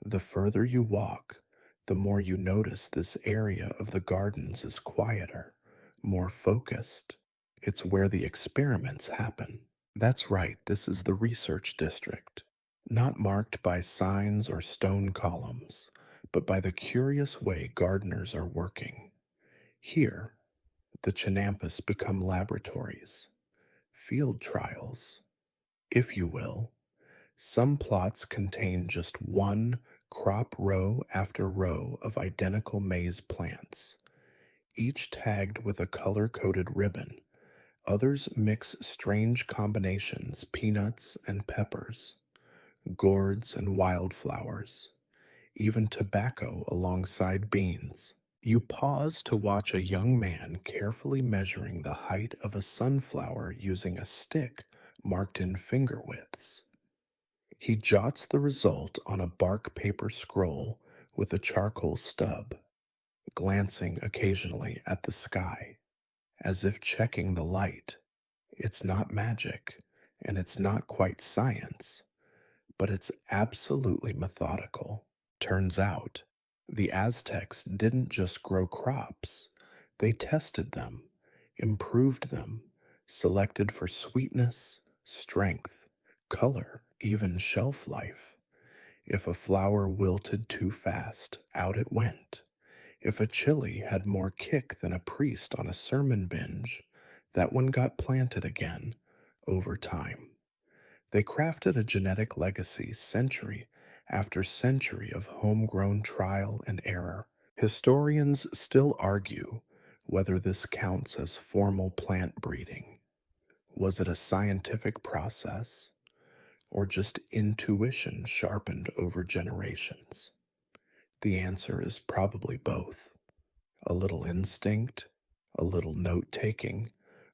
The further you walk, the more you notice this area of the gardens is quieter, more focused. It's where the experiments happen. That's right, this is the research district, not marked by signs or stone columns, but by the curious way gardeners are working. Here, the chinampas become laboratories, field trials, if you will. Some plots contain just one crop row after row of identical maize plants, each tagged with a color coded ribbon. Others mix strange combinations, peanuts and peppers, gourds and wildflowers, even tobacco alongside beans. You pause to watch a young man carefully measuring the height of a sunflower using a stick marked in finger widths. He jots the result on a bark paper scroll with a charcoal stub, glancing occasionally at the sky, as if checking the light. It's not magic, and it's not quite science, but it's absolutely methodical. Turns out, the Aztecs didn't just grow crops, they tested them, improved them, selected for sweetness, strength, color, even shelf life. If a flower wilted too fast, out it went. If a chili had more kick than a priest on a sermon binge, that one got planted again over time. They crafted a genetic legacy century after century of homegrown trial and error. Historians still argue whether this counts as formal plant breeding. Was it a scientific process or just intuition sharpened over generations? The answer is probably both. A little instinct, a little note taking,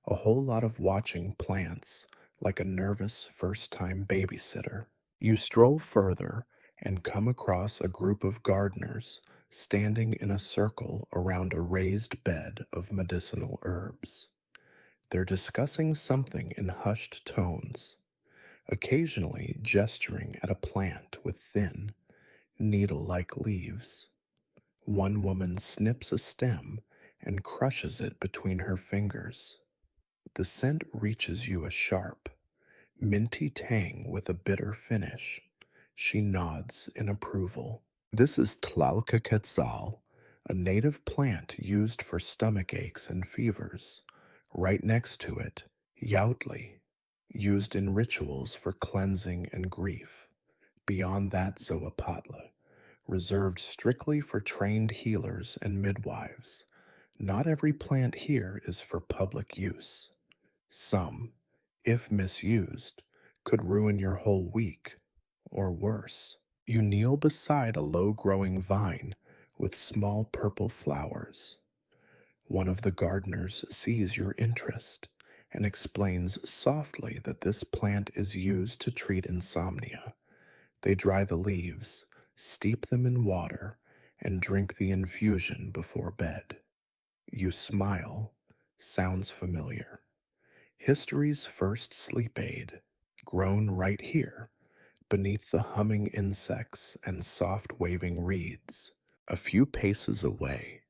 a whole lot of watching plants like a nervous first time babysitter. You stroll further and come across a group of gardeners standing in a circle around a raised bed of medicinal herbs. They're discussing something in hushed tones, occasionally gesturing at a plant with thin, needle like leaves. One woman snips a stem and crushes it between her fingers. The scent reaches you a sharp, minty tang with a bitter finish. She nods in approval. This is Tlalca quetzal, a native plant used for stomach aches and fevers. Right next to it, yautli, used in rituals for cleansing and grief. Beyond that, zoopatla, reserved strictly for trained healers and midwives. Not every plant here is for public use. Some, if misused, could ruin your whole week, or worse. You kneel beside a low growing vine with small purple flowers. One of the gardeners sees your interest and explains softly that this plant is used to treat insomnia. They dry the leaves, steep them in water, and drink the infusion before bed. You smile. Sounds familiar. History's first sleep aid, grown right here, beneath the humming insects and soft waving reeds. A few paces away,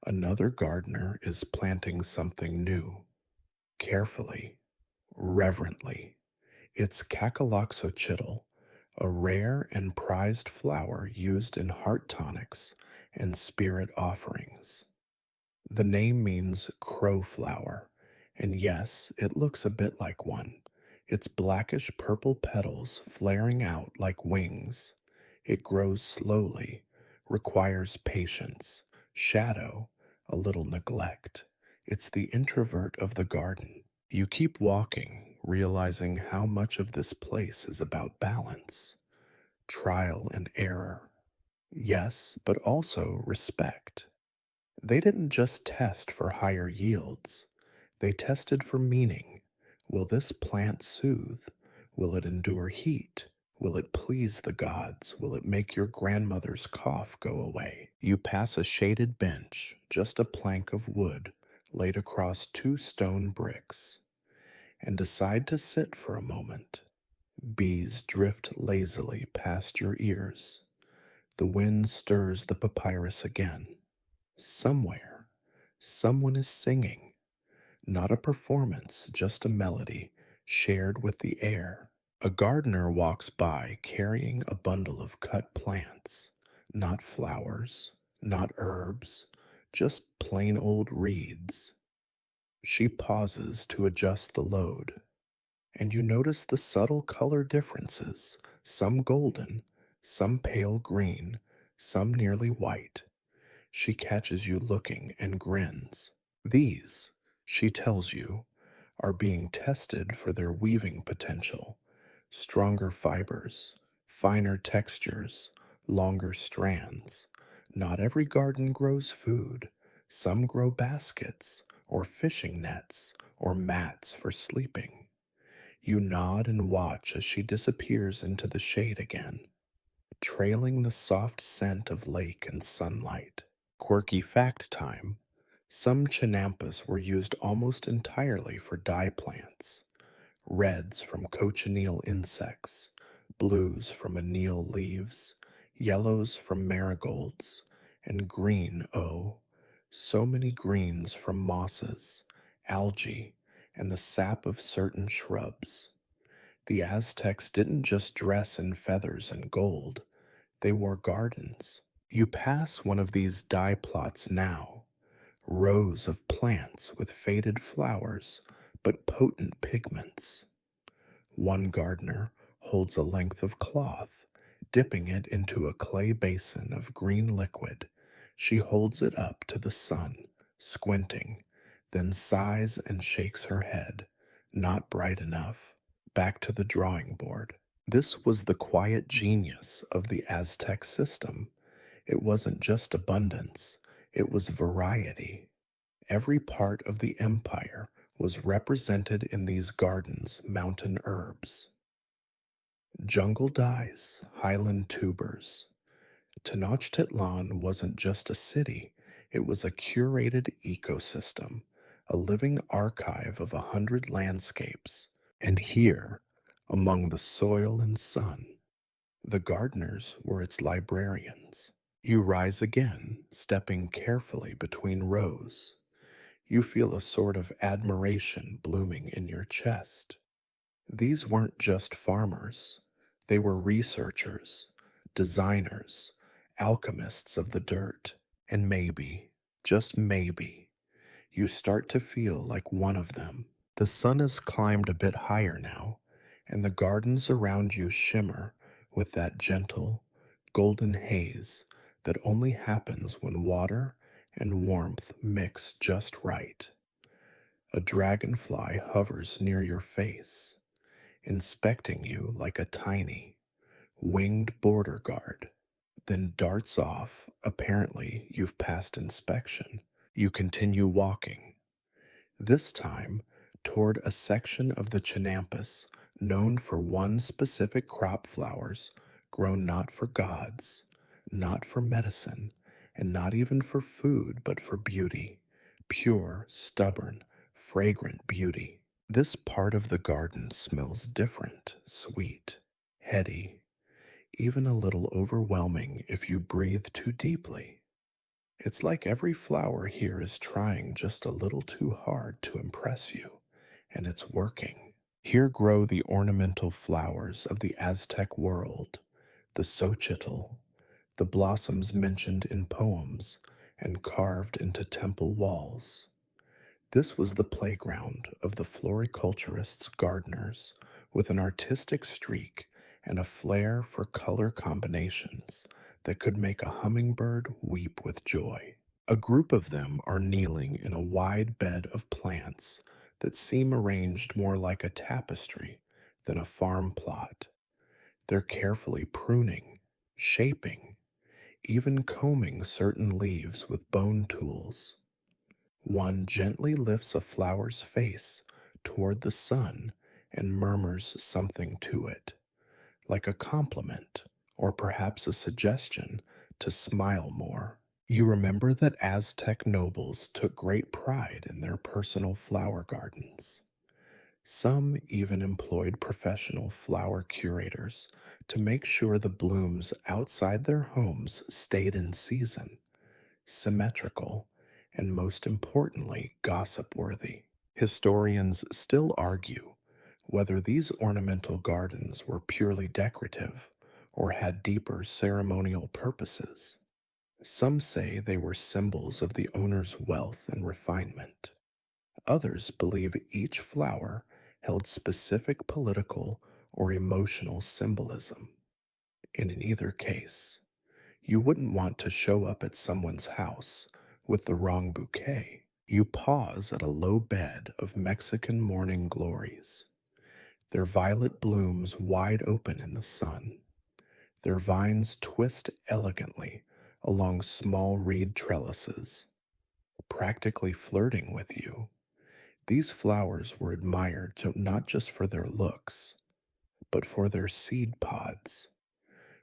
another gardener is planting something new, carefully, reverently. It's Cacaloxochitl, a rare and prized flower used in heart tonics and spirit offerings. The name means crow flower, and yes, it looks a bit like one. Its blackish purple petals flaring out like wings. It grows slowly, requires patience, shadow, a little neglect. It's the introvert of the garden. You keep walking, realizing how much of this place is about balance, trial and error. Yes, but also respect. They didn't just test for higher yields, they tested for meaning. Will this plant soothe? Will it endure heat? Will it please the gods? Will it make your grandmother's cough go away? You pass a shaded bench, just a plank of wood laid across two stone bricks, and decide to sit for a moment. Bees drift lazily past your ears. The wind stirs the papyrus again. Somewhere, someone is singing, not a performance, just a melody shared with the air. A gardener walks by carrying a bundle of cut plants, not flowers, not herbs, just plain old reeds. She pauses to adjust the load, and you notice the subtle color differences, some golden, some pale green, some nearly white. She catches you looking and grins. These, she tells you, are being tested for their weaving potential. Stronger fibers, finer textures, longer strands. Not every garden grows food. Some grow baskets, or fishing nets, or mats for sleeping. You nod and watch as she disappears into the shade again, trailing the soft scent of lake and sunlight. Quirky fact time. Some chinampas were used almost entirely for dye plants. Reds from cochineal insects, blues from anil leaves, yellows from marigolds, and green, oh, so many greens from mosses, algae, and the sap of certain shrubs. The Aztecs didn't just dress in feathers and gold, they wore gardens. You pass one of these dye plots now, rows of plants with faded flowers but potent pigments. One gardener holds a length of cloth, dipping it into a clay basin of green liquid. She holds it up to the sun, squinting, then sighs and shakes her head. Not bright enough. Back to the drawing board. This was the quiet genius of the Aztec system. It wasn't just abundance, it was variety. Every part of the empire was represented in these gardens' mountain herbs. Jungle dyes, highland tubers. Tenochtitlan wasn't just a city, it was a curated ecosystem, a living archive of 100 landscapes. And here, among the soil and sun, the gardeners were its librarians. You rise again, stepping carefully between rows. You feel a sort of admiration blooming in your chest. These weren't just farmers, they were researchers, designers, alchemists of the dirt, and maybe, just maybe, you start to feel like one of them. The sun has climbed a bit higher now, and the gardens around you shimmer with that gentle, golden haze that only happens when water and warmth mix just right. A dragonfly hovers near your face, inspecting you like a tiny, winged border guard, then darts off. Apparently, you've passed inspection. You continue walking, this time toward a section of the Chinampas known for one specific crop flowers grown not for gods, not for medicine, and not even for food, but for beauty. Pure, stubborn, fragrant beauty. This part of the garden smells different, sweet, heady, even a little overwhelming if you breathe too deeply. It's like every flower here is trying just a little too hard to impress you, and it's working. Here grow the ornamental flowers of the Aztec world, the xochitl, the blossoms mentioned in poems and carved into temple walls. This was the playground of the floriculturists' gardeners, with an artistic streak and a flair for color combinations that could make a hummingbird weep with joy. A group of them are kneeling in a wide bed of plants that seem arranged more like a tapestry than a farm plot. They're carefully pruning, shaping, even combing certain leaves with bone tools. One gently lifts a flower's face toward the sun and murmurs something to it, like a compliment or perhaps a suggestion to smile more. You remember that Aztec nobles took great pride in their personal flower gardens. Some even employed professional flower curators to make sure the blooms outside their homes stayed in season, symmetrical, and most importantly, gossip worthy. Historians still argue whether these ornamental gardens were purely decorative or had deeper ceremonial purposes. Some say they were symbols of the owner's wealth and refinement. Others believe each flower held specific political or emotional symbolism. And in either case, you wouldn't want to show up at someone's house with the wrong bouquet. You pause at a low bed of Mexican morning glories, their violet blooms wide open in the sun. Their vines twist elegantly along small reed trellises, practically flirting with you. These flowers were admired not just for their looks, but for their seed pods,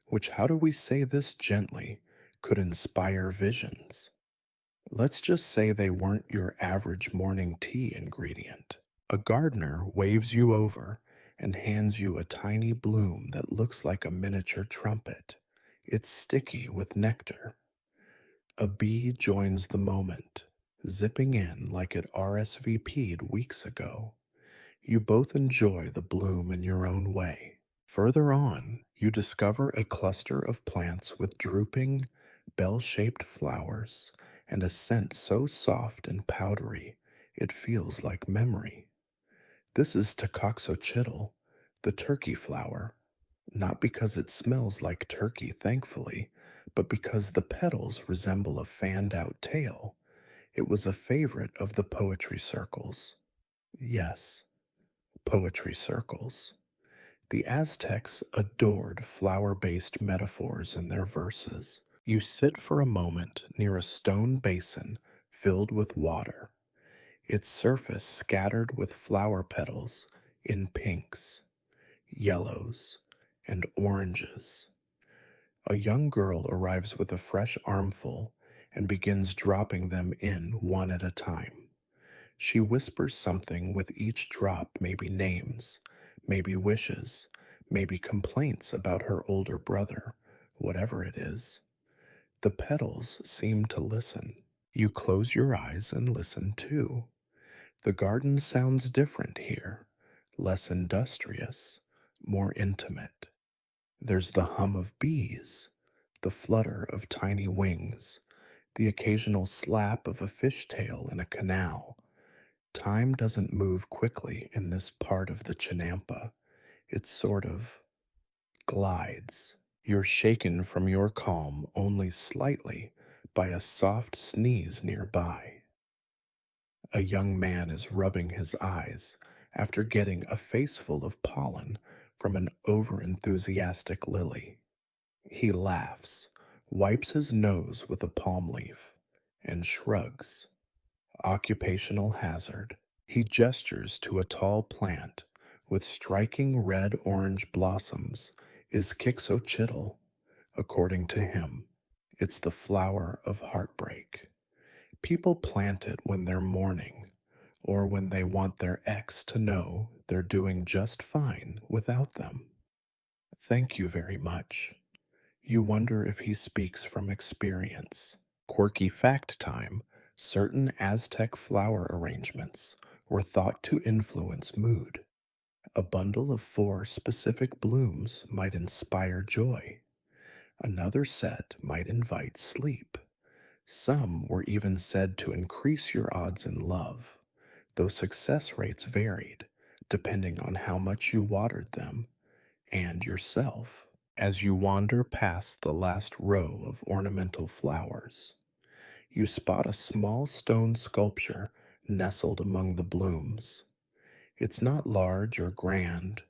which, how do we say this gently, could inspire visions. Let's just say they weren't your average morning tea ingredient. A gardener waves you over and hands you a tiny bloom that looks like a miniature trumpet. It's sticky with nectar. A bee joins the moment, zipping in like it RSVP'd weeks ago. You both enjoy the bloom in your own way. Further on, you discover a cluster of plants with drooping, bell-shaped flowers and a scent so soft and powdery it feels like memory. This is Toccoxochitl, the turkey flower, not because it smells like turkey, thankfully, but because the petals resemble a fanned-out tail. It was a favorite of the poetry circles. Yes, poetry circles. The Aztecs adored flower-based metaphors in their verses. You sit for a moment near a stone basin filled with water, its surface scattered with flower petals in pinks, yellows, and oranges. A young girl arrives with a fresh armful and begins dropping them in one at a time. She whispers something with each drop, maybe names, maybe wishes, maybe complaints about her older brother, whatever it is. The petals seem to listen. You close your eyes and listen too. The garden sounds different here, less industrious, more intimate. There's the hum of bees, the flutter of tiny wings, the occasional slap of a fishtail in a canal. Time doesn't move quickly in this part of the Chinampa. It sort of glides. You're shaken from your calm only slightly by a soft sneeze nearby. A young man is rubbing his eyes after getting a faceful of pollen from an overenthusiastic lily. He laughs, wipes his nose with a palm leaf, and shrugs. Occupational hazard. He gestures to a tall plant with striking red-orange blossoms is Quixochitl, according to him. It's the flower of heartbreak. People plant it when they're mourning or when they want their ex to know they're doing just fine without them. Thank you very much. You wonder if he speaks from experience. Quirky fact time: certain Aztec flower arrangements were thought to influence mood. A bundle of 4 specific blooms might inspire joy. Another set might invite sleep. Some were even said to increase your odds in love, though success rates varied depending on how much you watered them and yourself. As you wander past the last row of ornamental flowers, you spot a small stone sculpture nestled among the blooms. It's not large or grand,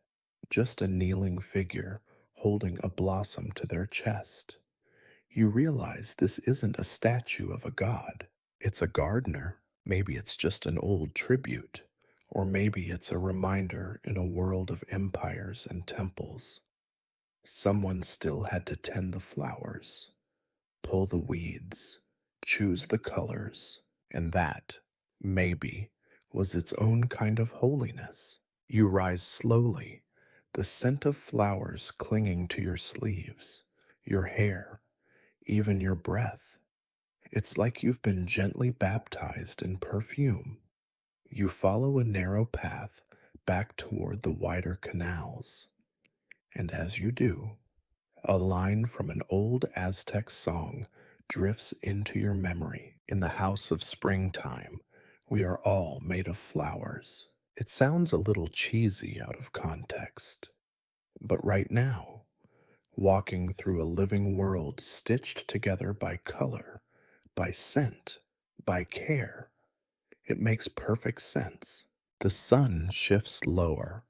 just a kneeling figure holding a blossom to their chest. You realize this isn't a statue of a god, it's a gardener. Maybe it's just an old tribute, or maybe it's a reminder in a world of empires and temples. Someone still had to tend the flowers, pull the weeds, choose the colors, and that, maybe, was its own kind of holiness. You rise slowly, the scent of flowers clinging to your sleeves, your hair, even your breath. It's like you've been gently baptized in perfume. You follow a narrow path back toward the wider canals, and as you do, a line from an old Aztec song drifts into your memory. In the house of springtime, we are all made of flowers. It sounds a little cheesy out of context, but right now, walking through a living world stitched together by color, by scent, by care, it makes perfect sense. The sun shifts lower,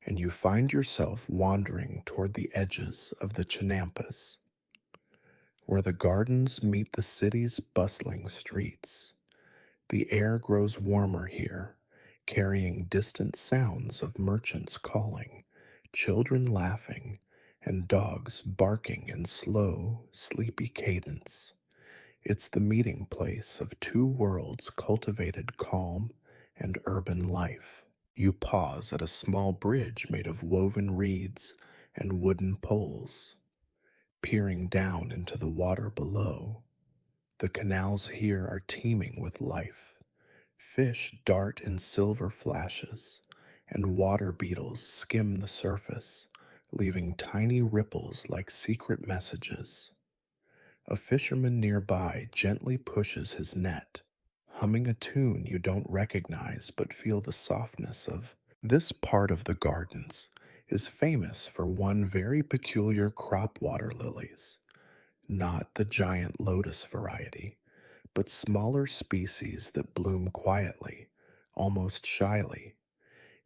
and you find yourself wandering toward the edges of the Chinampas, where the gardens meet the city's bustling streets. The air grows warmer here, carrying distant sounds of merchants calling, children laughing, and dogs barking in slow, sleepy cadence. It's the meeting place of two worlds cultivated calm and urban life. You pause at a small bridge made of woven reeds and wooden poles, peering down into the water below. The canals here are teeming with life. Fish dart in silver flashes, and water beetles skim the surface, leaving tiny ripples like secret messages. A fisherman nearby gently pushes his net, humming a tune you don't recognize but feel the softness of. This part of the gardens is famous for one very peculiar crop water lilies, not the giant lotus variety, but smaller species that bloom quietly, almost shyly.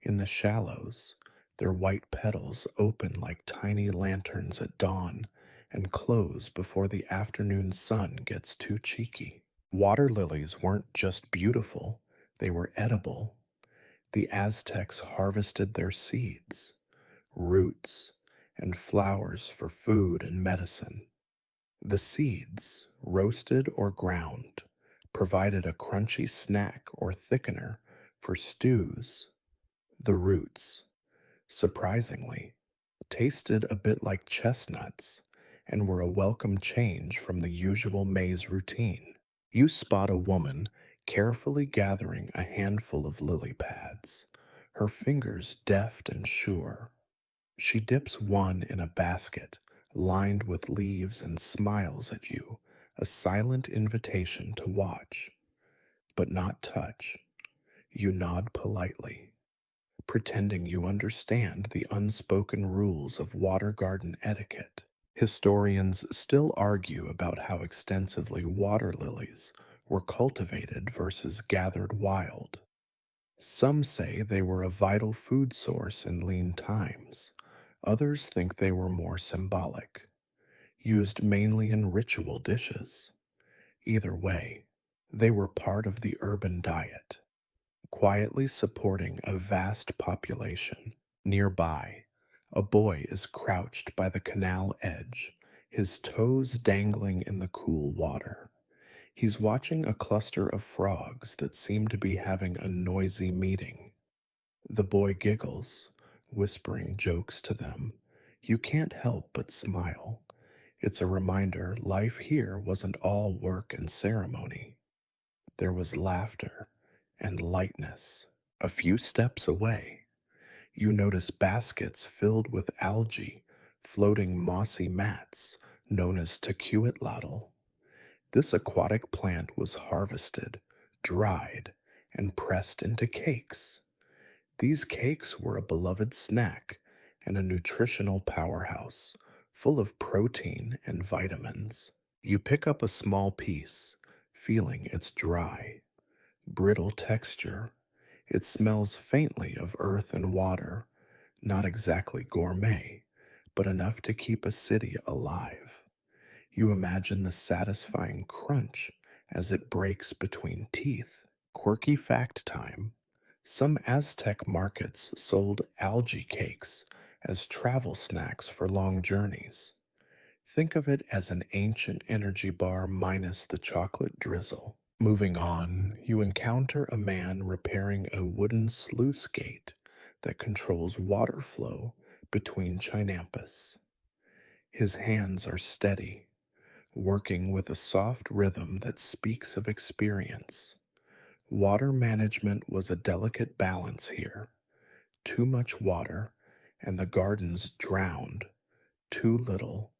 In the shallows, their white petals open like tiny lanterns at dawn and close before the afternoon sun gets too cheeky. Water lilies weren't just beautiful, they were edible. The Aztecs harvested their seeds, roots, and flowers for food and medicine. The seeds, roasted or ground, provided a crunchy snack or thickener for stews. The roots, surprisingly, tasted a bit like chestnuts and were a welcome change from the usual maize routine. You spot a woman carefully gathering a handful of lily pads, her fingers deft and sure. She dips one in a basket lined with leaves and smiles at you, a silent invitation to watch, but not touch. You nod politely, pretending you understand the unspoken rules of water garden etiquette. Historians still argue about how extensively water lilies were cultivated versus gathered wild. Some say they were a vital food source in lean times. Others think they were more symbolic, used mainly in ritual dishes. Either way, they were part of the urban diet, quietly supporting a vast population. Nearby, a boy is crouched by the canal edge, his toes dangling in the cool water. He's watching a cluster of frogs that seem to be having a noisy meeting. The boy giggles, whispering jokes to them. You can't help but smile. It's a reminder life here wasn't all work and ceremony. There was laughter and lightness. A few steps away, you notice baskets filled with algae, floating mossy mats known as tequitlatl. This aquatic plant was harvested, dried, and pressed into cakes. These cakes were a beloved snack and a nutritional powerhouse, full of protein and vitamins. You pick up a small piece, feeling its dry, brittle texture. It smells faintly of earth and water, not exactly gourmet, but enough to keep a city alive. You imagine the satisfying crunch as it breaks between teeth. Quirky fact time. Some Aztec markets sold algae cakes as travel snacks for long journeys. Think of it as an ancient energy bar minus the chocolate drizzle. Moving on, you encounter a man repairing a wooden sluice gate that controls water flow between chinampas. His hands are steady, working with a soft rhythm that speaks of experience. Water management was a delicate balance here. Too much water, and the gardens drowned. Too little,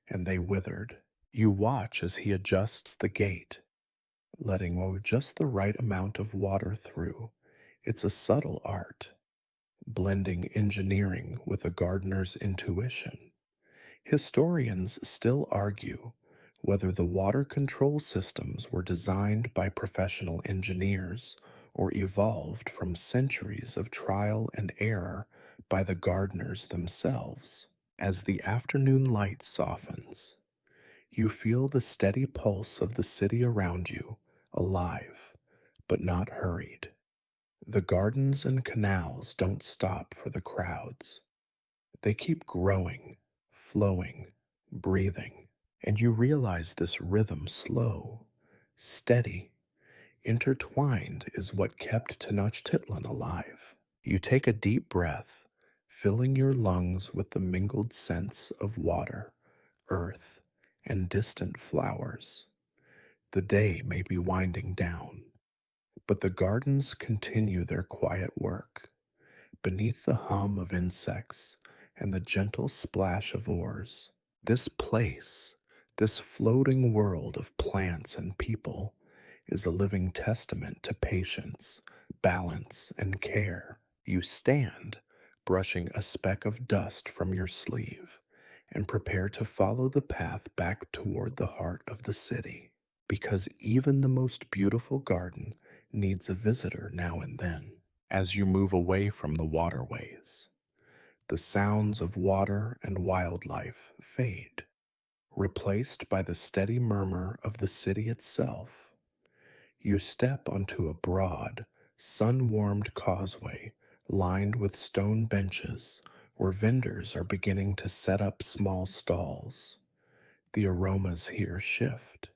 and they withered. You watch as he adjusts the gate, letting just the right amount of water through. It's a subtle art, blending engineering with a gardener's intuition. Historians still argue whether the water control systems were designed by professional engineers or evolved from centuries of trial and error by the gardeners themselves. As the afternoon light softens, you feel the steady pulse of the city around you, alive, but not hurried. The gardens and canals don't stop for the crowds. They keep growing, flowing, breathing, and you realize this rhythm slow, steady, intertwined is what kept Tenochtitlan alive. You take a deep breath, filling your lungs with the mingled scents of water, earth, and distant flowers. The day may be winding down, but the gardens continue their quiet work. Beneath the hum of insects and the gentle splash of oars, this place, this floating world of plants and people, is a living testament to patience, balance, and care. You stand, brushing a speck of dust from your sleeve, and prepare to follow the path back toward the heart of the city, because even the most beautiful garden needs a visitor now and then. As you move away from the waterways, the sounds of water and wildlife fade, replaced by the steady murmur of the city itself. You step onto a broad, sun warmed causeway lined with stone benches where vendors are beginning to set up small stalls. The aromas here shift,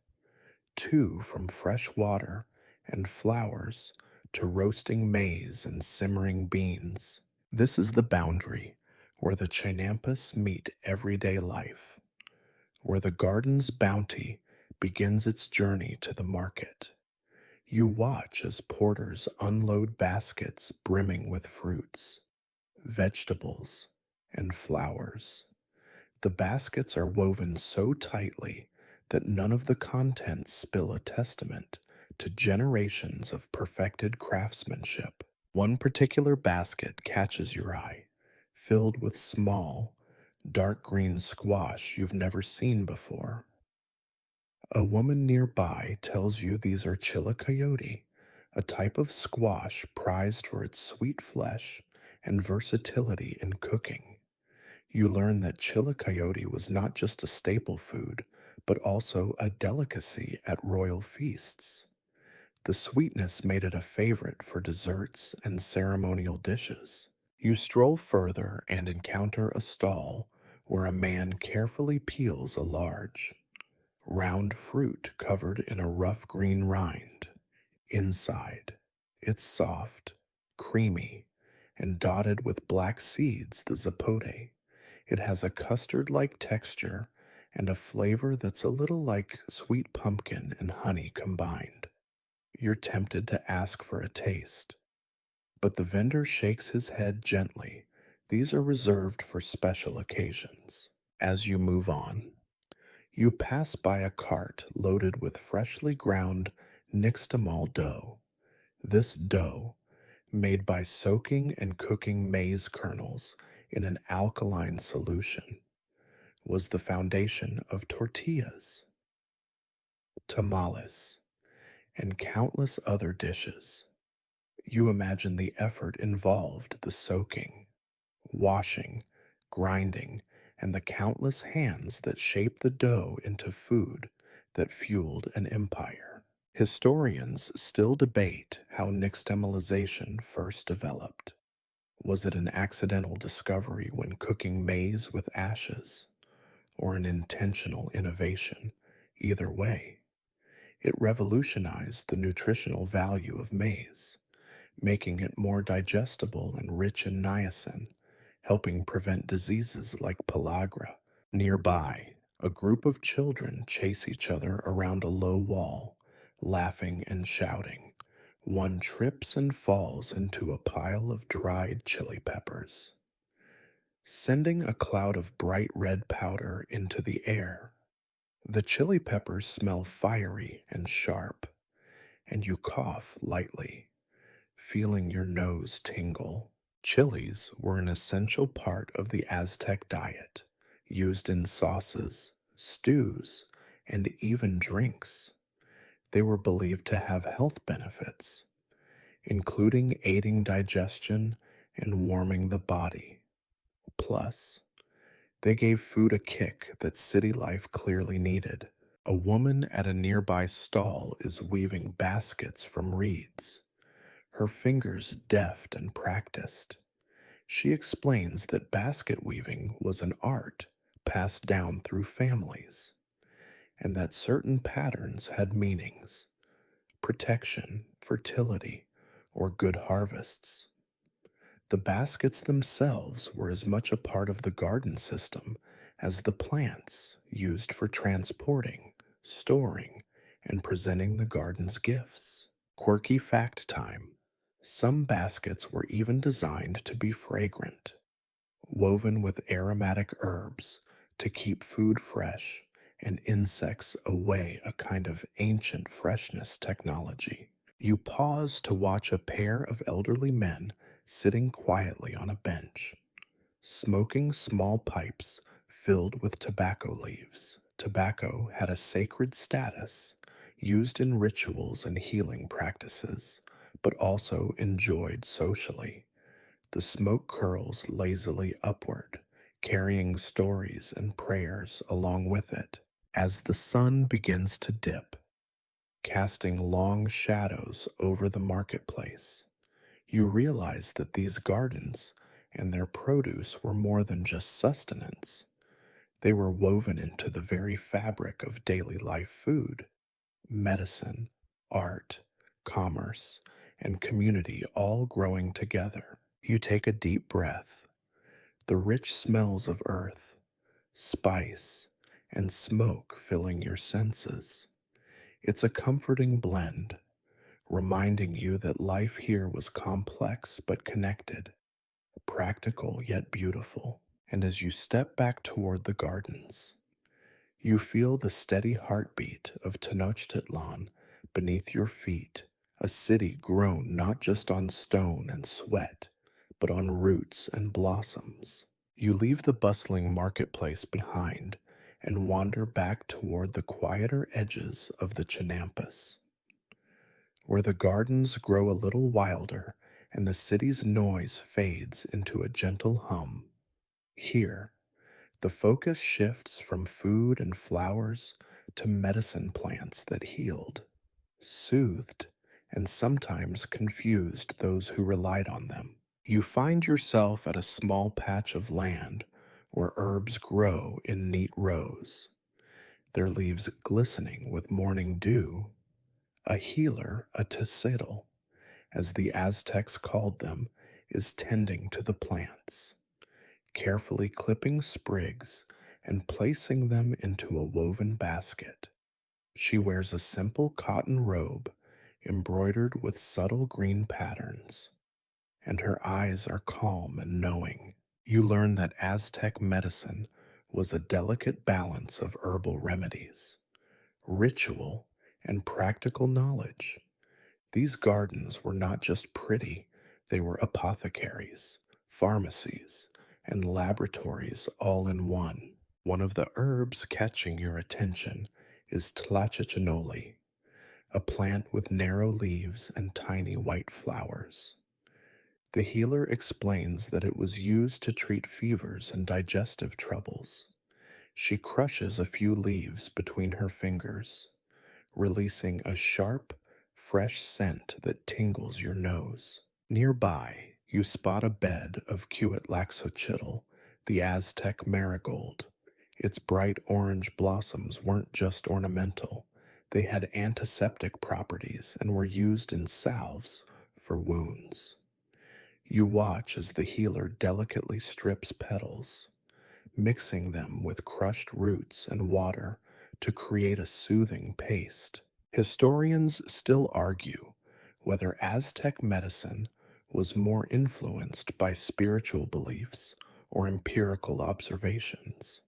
too, from fresh water and flowers to roasting maize and simmering beans. This is the boundary where the Chinampas meet everyday life, where the garden's bounty begins its journey to the market. You watch as porters unload baskets brimming with fruits, vegetables, and flowers. The baskets are woven so tightly that none of the contents spill a testament to generations of perfected craftsmanship. One particular basket catches your eye, filled with small, dark green squash you've never seen before. A woman nearby tells you these are chilacoyote, a type of squash prized for its sweet flesh and versatility in cooking. You learn that chilacoyote was not just a staple food, but also a delicacy at royal feasts. The sweetness made it a favorite for desserts and ceremonial dishes. You stroll further and encounter a stall where a man carefully peels a large, round fruit covered in a rough green rind. Inside, it's soft, creamy, and dotted with black seeds, the zapote. It has a custard like texture and a flavor that's a little like sweet pumpkin and honey combined. You're tempted to ask for a taste, but the vendor shakes his head gently. These are reserved for special occasions. As you move on, you pass by a cart loaded with freshly ground nixtamal dough. This dough, made by soaking and cooking maize kernels in an alkaline solution, was the foundation of tortillas, tamales, and countless other dishes. You imagine the effort involved, the soaking, washing, grinding, and the countless hands that shaped the dough into food that fueled an empire. Historians still debate how nixtamalization first developed. Was it an accidental discovery when cooking maize with ashes, or an intentional innovation? Either way, it revolutionized the nutritional value of maize, making it more digestible and rich in niacin, helping prevent diseases like pellagra. Nearby, a group of children chase each other around a low wall, laughing and shouting. One trips and falls into a pile of dried chili peppers, sending a cloud of bright red powder into the air. The chili peppers smell fiery and sharp, and you cough lightly, feeling your nose tingle. Chilies were an essential part of the Aztec diet, used in sauces, stews, and even drinks. They were believed to have health benefits, including aiding digestion and warming the body. Plus, they gave food a kick that city life clearly needed. A woman at a nearby stall is weaving baskets from reeds, her fingers deft and practiced. She explains that basket weaving was an art passed down through families, and that certain patterns had meanings: protection, fertility, or good harvests. The baskets themselves were as much a part of the garden system as the plants used for transporting, storing, and presenting the garden's gifts. Quirky fact time. Some baskets were even designed to be fragrant, woven with aromatic herbs to keep food fresh and insects away, a kind of ancient freshness technology. You pause to watch a pair of elderly men sitting quietly on a bench, smoking small pipes filled with tobacco leaves. Tobacco had a sacred status, used in rituals and healing practices, but also enjoyed socially. The smoke curls lazily upward, carrying stories and prayers along with it. As the sun begins to dip, casting long shadows over the marketplace, you realize that these gardens and their produce were more than just sustenance. They were woven into the very fabric of daily life food. Medicine, art, commerce, and community all growing together. You take a deep breath. The rich smells of earth, spice, and smoke filling your senses. It's a comforting blend, reminding you that life here was complex but connected, practical yet beautiful. And as you step back toward the gardens, you feel the steady heartbeat of Tenochtitlan beneath your feet, a city grown not just on stone and sweat, but on roots and blossoms. You leave the bustling marketplace behind and wander back toward the quieter edges of the Chinampas, where the gardens grow a little wilder and the city's noise fades into a gentle hum. Here, the focus shifts from food and flowers to medicine plants that healed, soothed, and sometimes confused those who relied on them. You find yourself at a small patch of land where herbs grow in neat rows, their leaves glistening with morning dew. A healer, a tecedal, as the Aztecs called them, is tending to the plants, carefully clipping sprigs and placing them into a woven basket. She wears a simple cotton robe embroidered with subtle green patterns, and her eyes are calm and knowing. You learn that Aztec medicine was a delicate balance of herbal remedies, ritual, and practical knowledge. These gardens were not just pretty, they were apothecaries, pharmacies, and laboratories all in one. One of the herbs catching your attention is tlachichinoli, a plant with narrow leaves and tiny white flowers. The healer explains that it was used to treat fevers and digestive troubles. She crushes a few leaves between her fingers, releasing a sharp, fresh scent that tingles your nose. Nearby, you spot a bed of Cuitlaxochitl, the Aztec marigold. Its bright orange blossoms weren't just ornamental, they had antiseptic properties and were used in salves for wounds. You watch as the healer delicately strips petals, mixing them with crushed roots and water to create a soothing paste. Historians still argue whether Aztec medicine was more influenced by spiritual beliefs or empirical observations.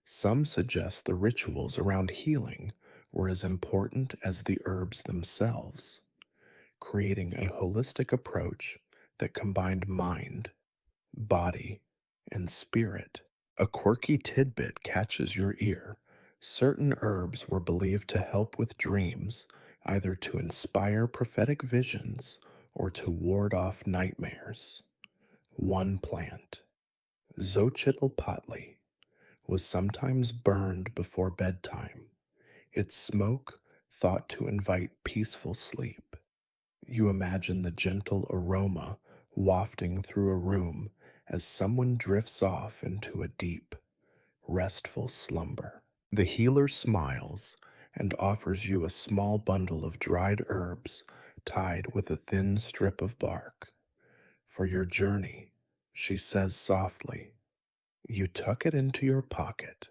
Some suggest the rituals around healing were as important as the herbs themselves, creating a holistic approach that combined mind, body, and spirit. A quirky tidbit catches your ear. Certain herbs were believed to help with dreams, either to inspire prophetic visions or to ward off nightmares. One plant, Xochitlpatli, was sometimes burned before bedtime, its smoke thought to invite peaceful sleep. You imagine the gentle aroma wafting through a room as someone drifts off into a deep, restful slumber. The healer smiles and offers you a small bundle of dried herbs tied with a thin strip of bark. For your journey, she says softly. You tuck it into your pocket,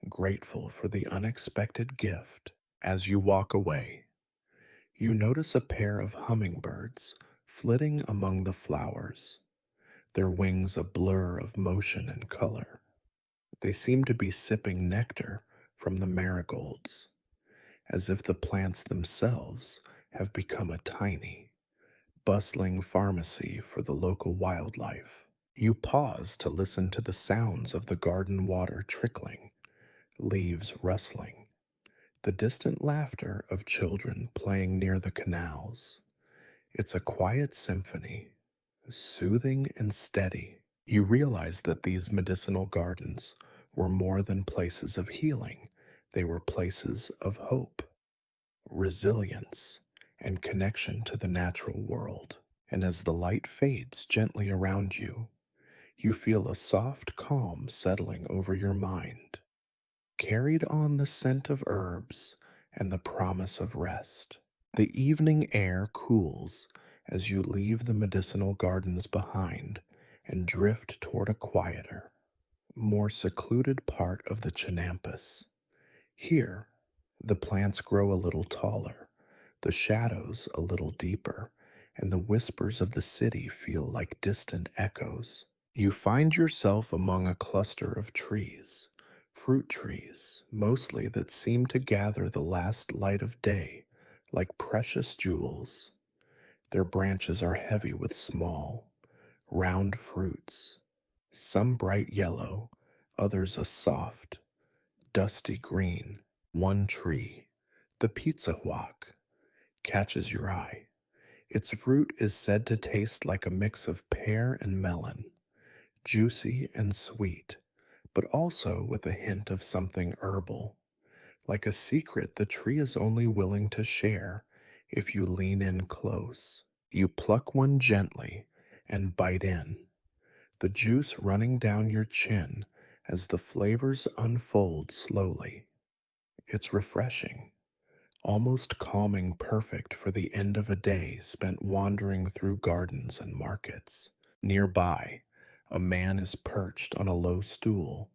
grateful for the unexpected gift. As you walk away, you notice a pair of hummingbirds flitting among the flowers, their wings a blur of motion and color. They seem to be sipping nectar from the marigolds, as if the plants themselves have become a tiny, bustling pharmacy for the local wildlife. You pause to listen to the sounds of the garden water trickling, leaves rustling, the distant laughter of children playing near the canals. It's a quiet symphony, soothing and steady. You realize that these medicinal gardens were more than places of healing. They were places of hope, resilience, and connection to the natural world. And as the light fades gently around you, You feel a soft calm settling over your mind, carried on the scent of herbs and the promise of rest. The evening air cools as you leave the medicinal gardens behind and drift toward a quieter, more secluded part of the Chinampas. Here, the plants grow a little taller, the shadows a little deeper, and the whispers of the city feel like distant echoes. You find yourself among a cluster of trees, fruit trees, mostly that seem to gather the last light of day like precious jewels. Their branches are heavy with small, round fruits, some bright yellow, others a soft, dusty green. One tree, the pizza huac, catches your eye. Its fruit is said to taste like a mix of pear and melon, juicy and sweet, but also with a hint of something herbal, like a secret the tree is only willing to share if you lean in close. You pluck one gently and bite in, the juice running down your chin as the flavors unfold slowly. It's refreshing, almost calming, perfect for the end of a day spent wandering through gardens and markets. Nearby, a man is perched on a low stool,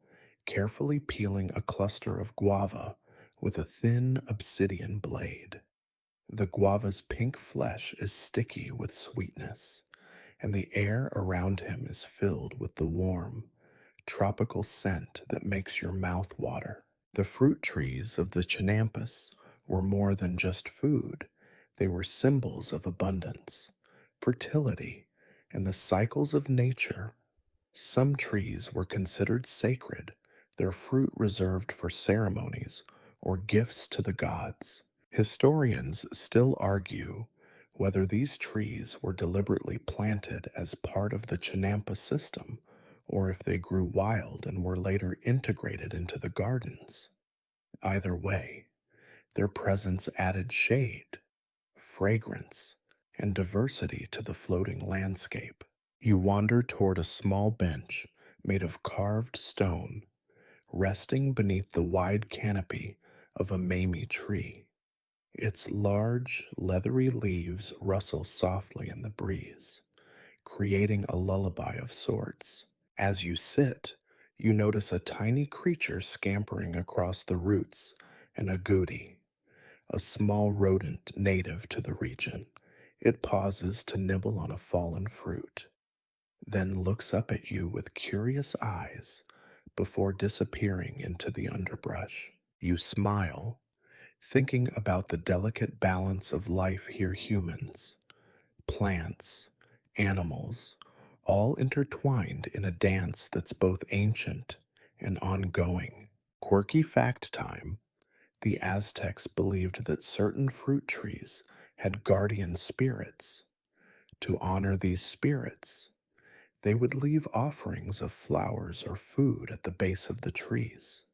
carefully peeling a cluster of guava with a thin obsidian blade. The guava's pink flesh is sticky with sweetness, and the air around him is filled with the warm, tropical scent that makes your mouth water. The fruit trees of the Chinampas were more than just food. They were symbols of abundance, fertility, and the cycles of nature. Some trees were considered sacred, their fruit reserved for ceremonies or gifts to the gods. Historians still argue whether these trees were deliberately planted as part of the Chinampa system or if they grew wild and were later integrated into the gardens. Either way, their presence added shade, fragrance, and diversity to the floating landscape. You wander toward a small bench made of carved stone, resting beneath the wide canopy of a mamey tree. Its large, leathery leaves rustle softly in the breeze, creating a lullaby of sorts. As you sit, you notice a tiny creature scampering across the roots, an agouti, a small rodent native to the region. It pauses to nibble on a fallen fruit, then looks up at you with curious eyes before disappearing into the underbrush. You smile, thinking about the delicate balance of life here: humans, plants, animals, all intertwined in a dance that's both ancient and ongoing. Quirky fact time: the Aztecs believed that certain fruit trees had guardian spirits. To honor these spirits, they would leave offerings of flowers or food at the base of the trees,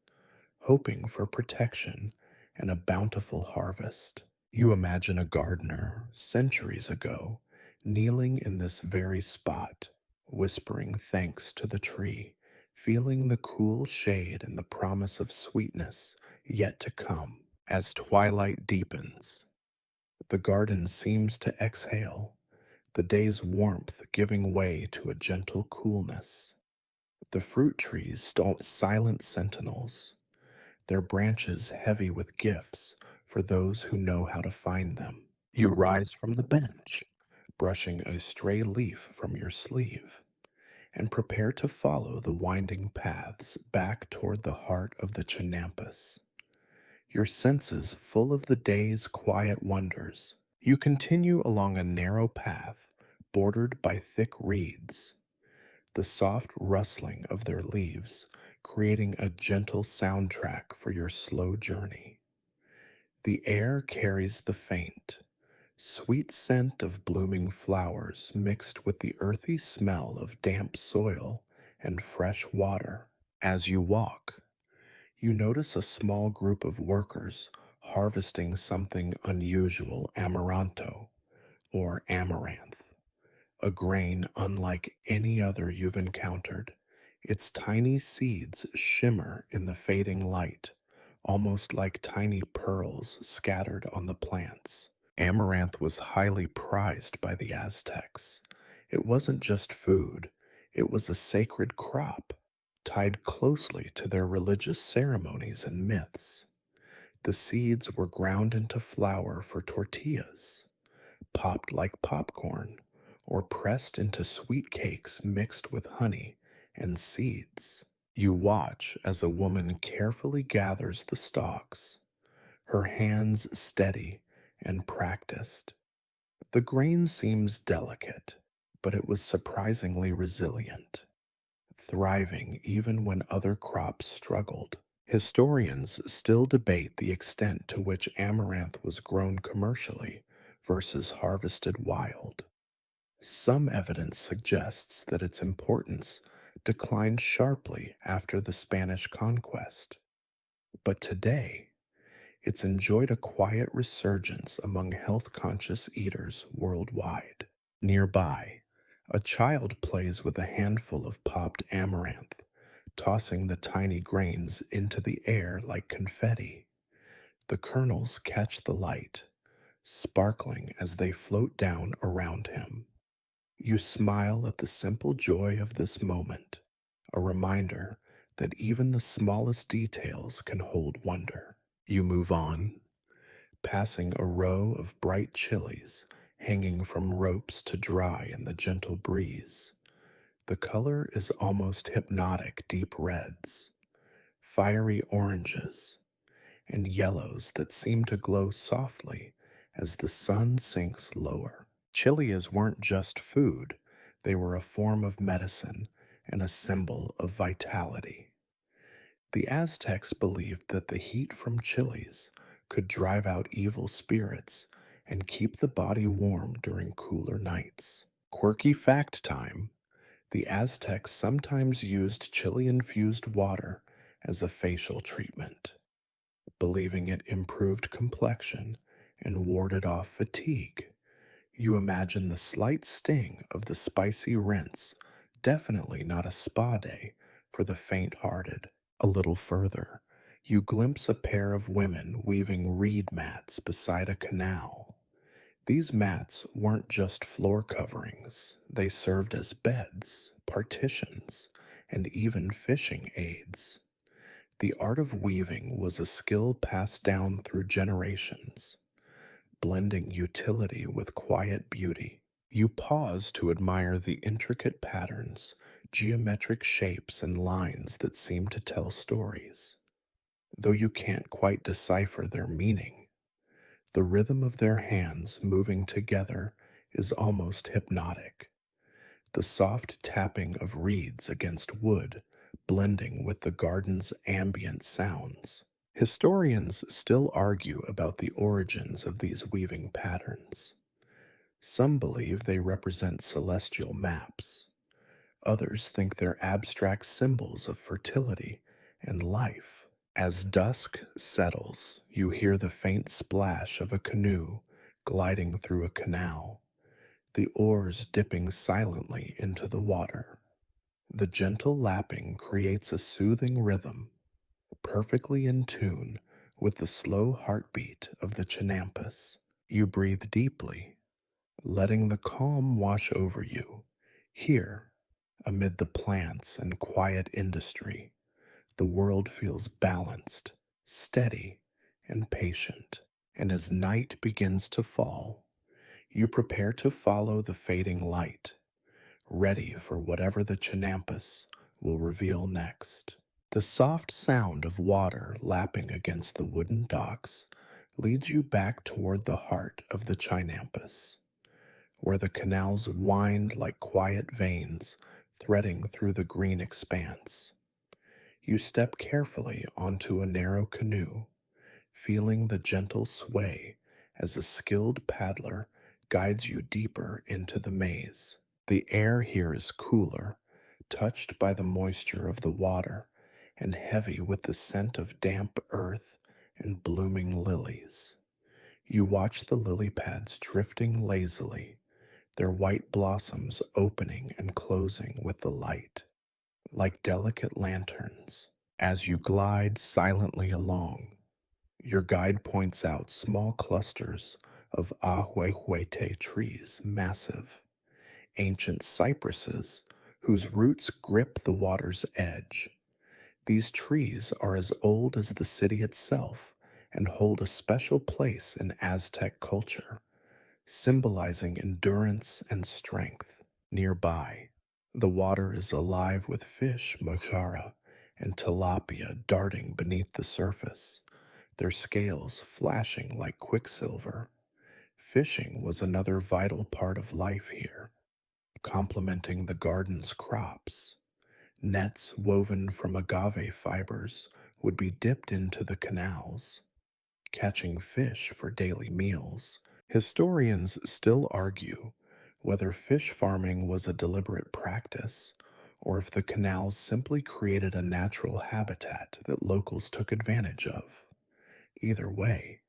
hoping for protection and a bountiful harvest. You imagine a gardener centuries ago kneeling in this very spot, whispering thanks to the tree, feeling the cool shade and the promise of sweetness yet to come. As twilight deepens, the garden seems to exhale, the day's warmth giving way to a gentle coolness. The fruit trees stand silent sentinels, their branches heavy with gifts for those who know how to find them. You rise from the bench, brushing a stray leaf from your sleeve, and prepare to follow the winding paths back toward the heart of the Chinampas, your senses full of the day's quiet wonders. You continue along a narrow path bordered by thick reeds, the soft rustling of their leaves creating a gentle soundtrack for your slow journey. The air carries the faint, sweet scent of blooming flowers mixed with the earthy smell of damp soil and fresh water. As you walk, you notice a small group of workers harvesting something unusual: amaranto, or amaranth, a grain unlike any other you've encountered. Its tiny seeds shimmer in the fading light, almost like tiny pearls scattered on the plants. Amaranth was highly prized by the Aztecs. It wasn't just food, it was a sacred crop, tied closely to their religious ceremonies and myths. The seeds were ground into flour for tortillas, popped like popcorn, or pressed into sweet cakes mixed with honey and seeds. You watch as a woman carefully gathers the stalks, her hands steady and practiced. The grain seems delicate, but it was surprisingly resilient, thriving even when other crops struggled. Historians still debate the extent to which amaranth was grown commercially versus harvested wild. Some evidence suggests that its importance declined sharply after the Spanish conquest, but today it's enjoyed a quiet resurgence among health conscious eaters worldwide. Nearby, a child plays with a handful of popped amaranth, tossing the tiny grains into the air like confetti. The kernels catch the light, sparkling as they float down around him. You smile at the simple joy of this moment, a reminder that even the smallest details can hold wonder. You move on, passing a row of bright chilies hanging from ropes to dry in the gentle breeze. The color is almost hypnotic deep reds, fiery oranges, and yellows that seem to glow softly as the sun sinks lower. Chilies weren't just food, they were a form of medicine and a symbol of vitality. The Aztecs believed that the heat from chilies could drive out evil spirits and keep the body warm during cooler nights. Quirky fact time: the Aztecs sometimes used chili infused water as a facial treatment, believing it improved complexion and warded off fatigue. You imagine the slight sting of the spicy rinse, definitely not a spa day for the faint hearted. A little further, you glimpse a pair of women weaving reed mats beside a canal. These mats weren't just floor coverings, they served as beds, partitions, and even fishing aids. The art of weaving was a skill passed down through generations, blending utility with quiet beauty. You pause to admire the intricate patterns, geometric shapes, and lines that seem to tell stories. Though you can't quite decipher their meaning, the rhythm of their hands moving together is almost hypnotic. The soft tapping of reeds against wood blending with the garden's ambient sounds. Historians still argue about the origins of these weaving patterns. Some believe they represent celestial maps. Others think they're abstract symbols of fertility and life. As dusk settles, you hear the faint splash of a canoe gliding through a canal, the oars dipping silently into the water. The gentle lapping creates a soothing rhythm, perfectly in tune with the slow heartbeat of the Chinampas. You breathe deeply, letting the calm wash over you. Here, amid the plants and quiet industry, the world feels balanced, steady, and patient. And as night begins to fall, you prepare to follow the fading light, ready for whatever the Chinampas will reveal next. The soft sound of water lapping against the wooden docks leads you back toward the heart of the Chinampas, where the canals wind like quiet veins threading through the green expanse. You step carefully onto a narrow canoe, feeling the gentle sway as a skilled paddler guides you deeper into the maze. The air here is cooler, touched by the moisture of the water, and heavy with the scent of damp earth and blooming lilies. You watch the lily pads drifting lazily, their white blossoms opening and closing with the light, like delicate lanterns. As you glide silently along, your guide points out small clusters of ahuehuete trees, massive, ancient cypresses whose roots grip the water's edge. These trees are as old as the city itself and hold a special place in Aztec culture, symbolizing endurance and strength. Nearby, the water is alive with fish, mojarra, and tilapia darting beneath the surface, their scales flashing like quicksilver. Fishing was another vital part of life here, complementing the garden's crops. Nets woven from agave fibers would be dipped into the canals, catching fish for daily meals. Historians still argue whether fish farming was a deliberate practice or if the canals simply created a natural habitat that locals took advantage of. Either way,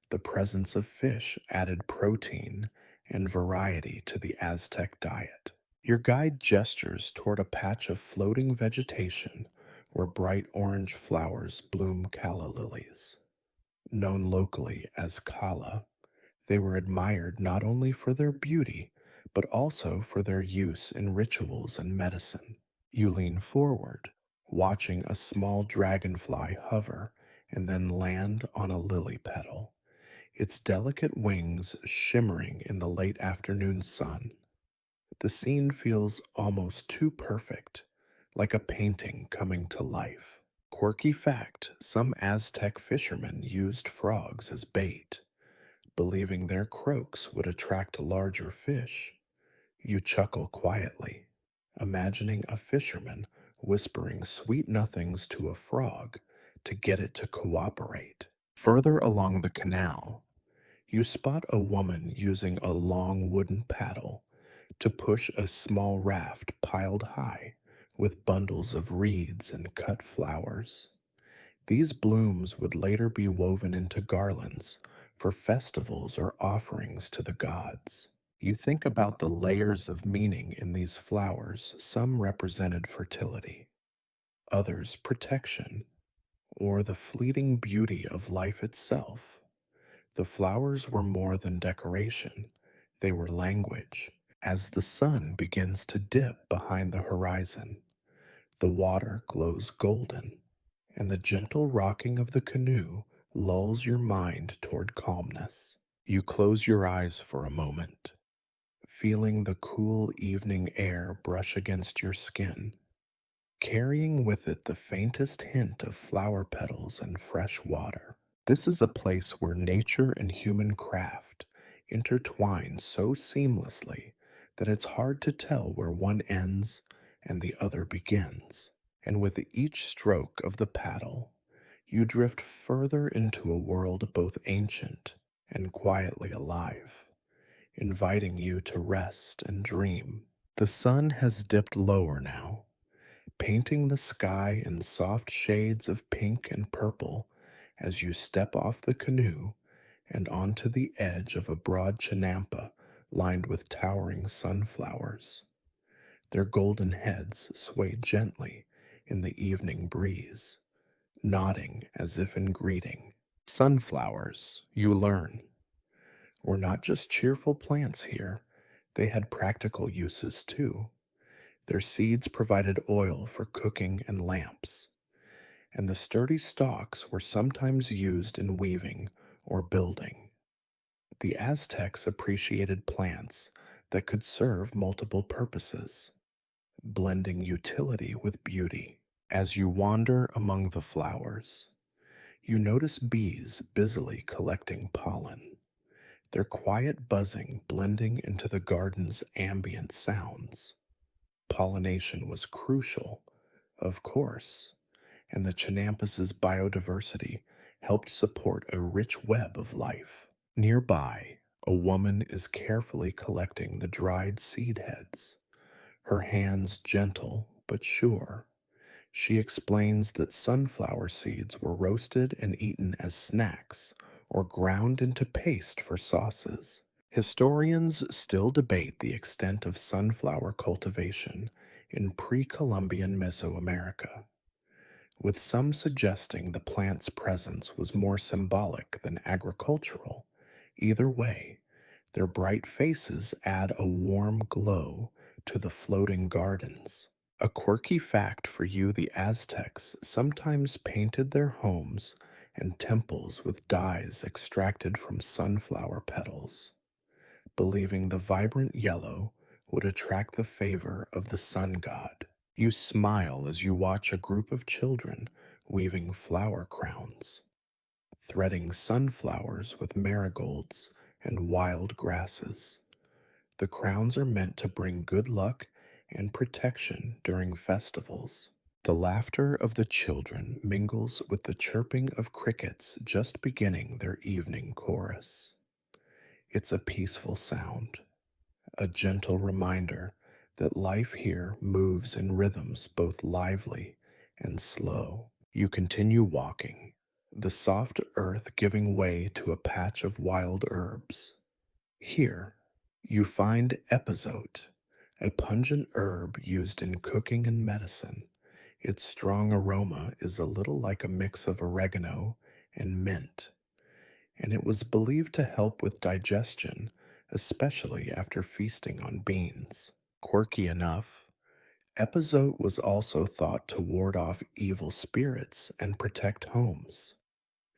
the presence of fish added protein and variety to the Aztec diet. Your guide gestures toward a patch of floating vegetation where bright orange flowers bloom calla lilies. Known locally as kala, they were admired not only for their beauty, but also for their use in rituals and medicine. You lean forward, watching a small dragonfly hover and then land on a lily petal, its delicate wings shimmering in the late afternoon sun. The scene feels almost too perfect, like a painting coming to life. Quirky fact, some Aztec fishermen used frogs as bait, believing their croaks would attract larger fish. You chuckle quietly, imagining a fisherman whispering sweet nothings to a frog to get it to cooperate. Further along the canal, you spot a woman using a long wooden paddle to push a small raft piled high with bundles of reeds and cut flowers. These blooms would later be woven into garlands for festivals or offerings to the gods. You think about the layers of meaning in these flowers. Some represented fertility, others protection, or the fleeting beauty of life itself. The flowers were more than decoration, they were language. As the sun begins to dip behind the horizon, the water glows golden, and the gentle rocking of the canoe lulls your mind toward calmness. You close your eyes for a moment, feeling the cool evening air brush against your skin, carrying with it the faintest hint of flower petals and fresh water. This is a place where nature and human craft intertwine so seamlessly that it's hard to tell where one ends and the other begins. And with each stroke of the paddle, you drift further into a world both ancient and quietly alive, inviting you to rest and dream. The sun has dipped lower now, painting the sky in soft shades of pink and purple as you step off the canoe and onto the edge of a broad chinampa lined with towering sunflowers. Their golden heads sway gently in the evening breeze, nodding as if in greeting. Sunflowers, you learn, were not just cheerful plants here, they had practical uses too. Their seeds provided oil for cooking and lamps, and the sturdy stalks were sometimes used in weaving or building. The Aztecs appreciated plants that could serve multiple purposes, blending utility with beauty. As you wander among the flowers, you notice bees busily collecting pollen, their quiet buzzing blending into the garden's ambient sounds. Pollination was crucial, of course, and the Chinampas's biodiversity helped support a rich web of life. Nearby, a woman is carefully collecting the dried seed heads, her hands gentle but sure. She explains that sunflower seeds were roasted and eaten as snacks or ground into paste for sauces. Historians still debate the extent of sunflower cultivation in pre Columbian Mesoamerica, with some suggesting the plant's presence was more symbolic than agricultural. Either way, their bright faces add a warm glow to the floating gardens. A quirky fact for you: the Aztecs sometimes painted their homes and temples with dyes extracted from sunflower petals, believing the vibrant yellow would attract the favor of the sun god. You smile as you watch a group of children weaving flower crowns, threading sunflowers with marigolds and wild grasses. The crowns are meant to bring good luck and protection during festivals. The laughter of the children mingles with the chirping of crickets just beginning their evening chorus. It's a peaceful sound, a gentle reminder that life here moves in rhythms both lively and slow. You continue walking, the soft earth giving way to a patch of wild herbs. Here, you find epazote, a pungent herb used in cooking and medicine. Its strong aroma is a little like a mix of oregano and mint, and it was believed to help with digestion, especially after feasting on beans. Quirky enough, epazote was also thought to ward off evil spirits and protect homes.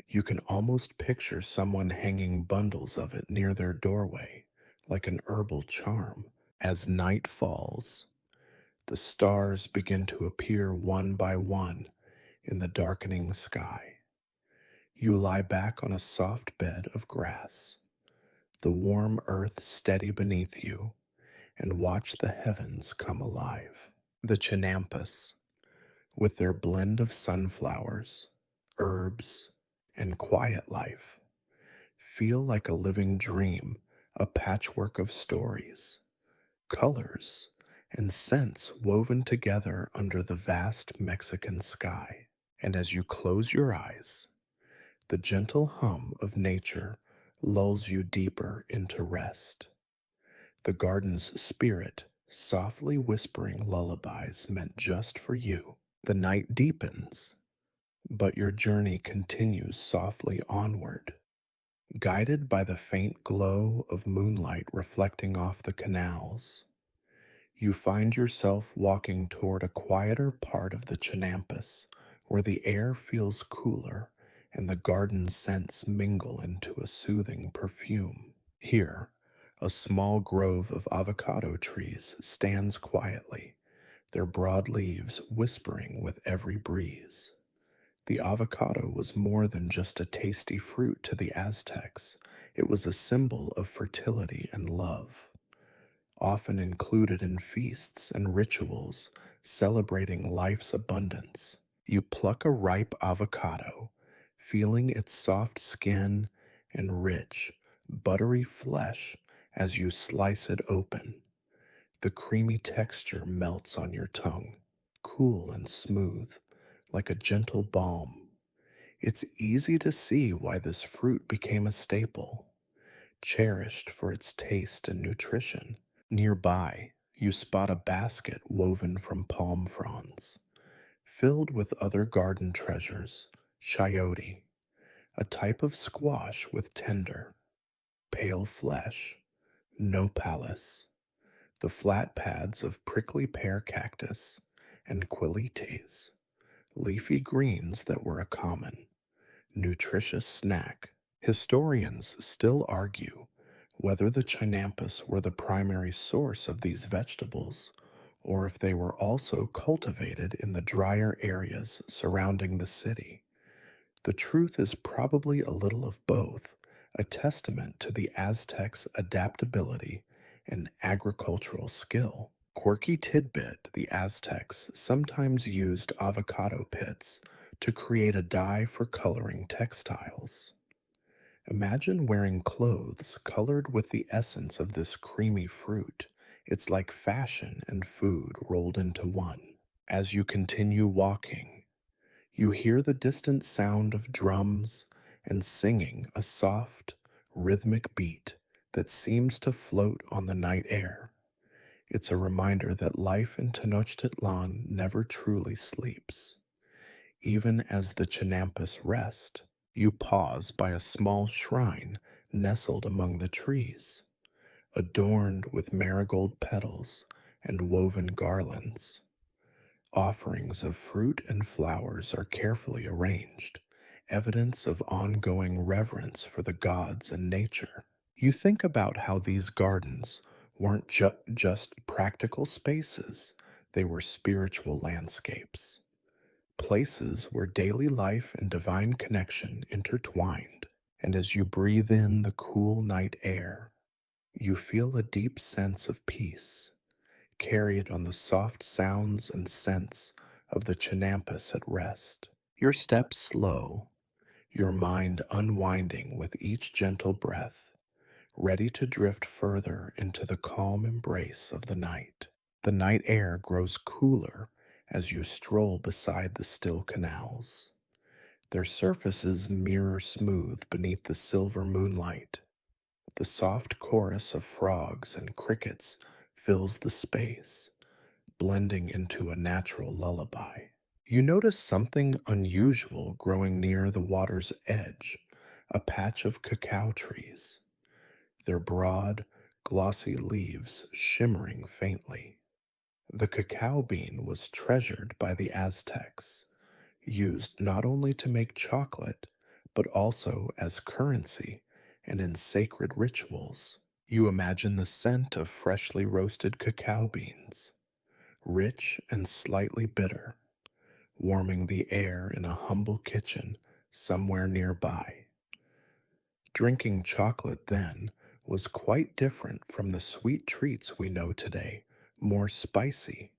You can almost picture someone hanging bundles of it near their doorway, like an herbal charm. As night falls, the stars begin to appear one by one in the darkening sky. You lie back on a soft bed of grass, the warm earth steady beneath you, and watch the heavens come alive. The Chinampas, with their blend of sunflowers, herbs, and quiet life, feel like a living dream, a patchwork of stories, colors, and scents woven together under the vast Mexican sky. And as you close your eyes, the gentle hum of nature lulls you deeper into rest. The garden's spirit softly whispering lullabies meant just for you. The night deepens, but your journey continues softly onward, guided by the faint glow of moonlight reflecting off the canals. You find yourself walking toward a quieter part of the Chinampas, where the air feels cooler and the garden scents mingle into a soothing perfume. Here, a small grove of avocado trees stands quietly, their broad leaves whispering with every breeze. The avocado was more than just a tasty fruit to the Aztecs. It was a symbol of fertility and love, often included in feasts and rituals celebrating life's abundance. You pluck a ripe avocado, feeling its soft skin and rich, buttery flesh as you slice it open. The creamy texture melts on your tongue, cool and smooth, like a gentle balm. It's easy to see why this fruit became a staple, cherished for its taste and nutrition. Nearby, you spot a basket woven from palm fronds, filled with other garden treasures: chayote, a type of squash with tender, pale flesh; nopales, the flat pads of prickly pear cactus; and quilites, leafy greens that were a common, nutritious snack. Historians still argue whether the Chinampas were the primary source of these vegetables, or if they were also cultivated in the drier areas surrounding the city. The truth is probably a little of both, a testament to the Aztecs' adaptability and agricultural skill. Quirky tidbit: the Aztecs sometimes used avocado pits to create a dye for coloring textiles. Imagine wearing clothes colored with the essence of this creamy fruit. It's like fashion and food rolled into one. As you continue walking, you hear the distant sound of drums and singing, a soft, rhythmic beat that seems to float on the night air. It's a reminder that life in Tenochtitlan never truly sleeps. Even as the Chinampas rest, you pause by a small shrine nestled among the trees, adorned with marigold petals and woven garlands. Offerings of fruit and flowers are carefully arranged, evidence of ongoing reverence for the gods and nature. You think about how these gardens weren't just practical spaces, they were spiritual landscapes, places where daily life and divine connection intertwined. And as you breathe in the cool night air, you feel a deep sense of peace, carried on the soft sounds and scents of the Chinampas at rest. Your steps slow, your mind unwinding with each gentle breath, ready to drift further into the calm embrace of the night. The night air grows cooler as you stroll beside the still canals. Their surfaces mirror smooth beneath the silver moonlight. The soft chorus of frogs and crickets fills the space, blending into a natural lullaby. You notice something unusual growing near the water's edge, a patch of cacao trees, their broad, glossy leaves shimmering faintly. The cacao bean was treasured by the Aztecs, used not only to make chocolate, but also as currency and in sacred rituals. You imagine the scent of freshly roasted cacao beans, rich and slightly bitter, warming the air in a humble kitchen somewhere nearby. Drinking chocolate then was quite different from the sweet treats we know today, more spicy,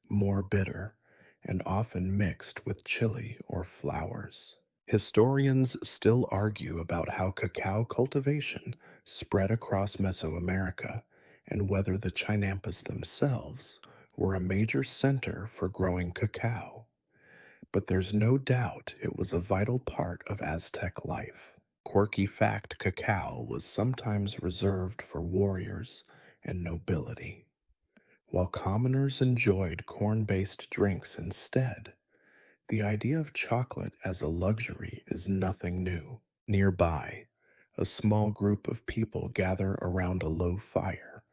more bitter, and often mixed with chili or flowers. Historians still argue about how cacao cultivation spread across Mesoamerica and whether the Chinampas themselves were a major center for growing cacao. But there's no doubt it was a vital part of Aztec life. Quirky fact: cacao was sometimes reserved for warriors and nobility, while commoners enjoyed corn based drinks instead. The idea of chocolate as a luxury is nothing new. Nearby, a small group of people gather around a low fire,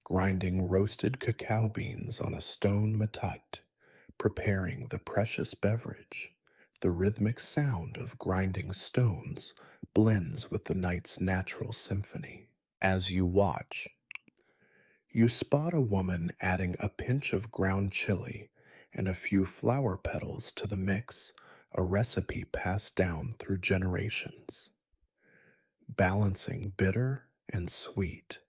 grinding roasted cacao beans on a stone matat, preparing the precious beverage. The rhythmic sound of grinding stones blends with the night's natural symphony. As you watch, you spot a woman adding a pinch of ground chili and a few flower petals to the mix, a recipe passed down through generations, balancing bitter and sweet,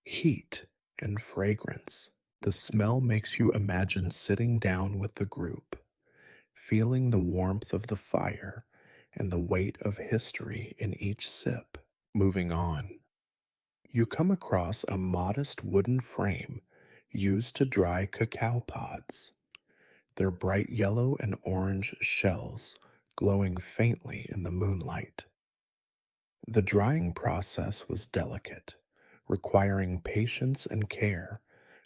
heat and fragrance. The smell makes you imagine sitting down with the group, feeling the warmth of the fire and the weight of history in each sip. Moving on, you come across a modest wooden frame used to dry cacao pods, their bright yellow and orange shells glowing faintly in the moonlight. The drying process was delicate, requiring patience and care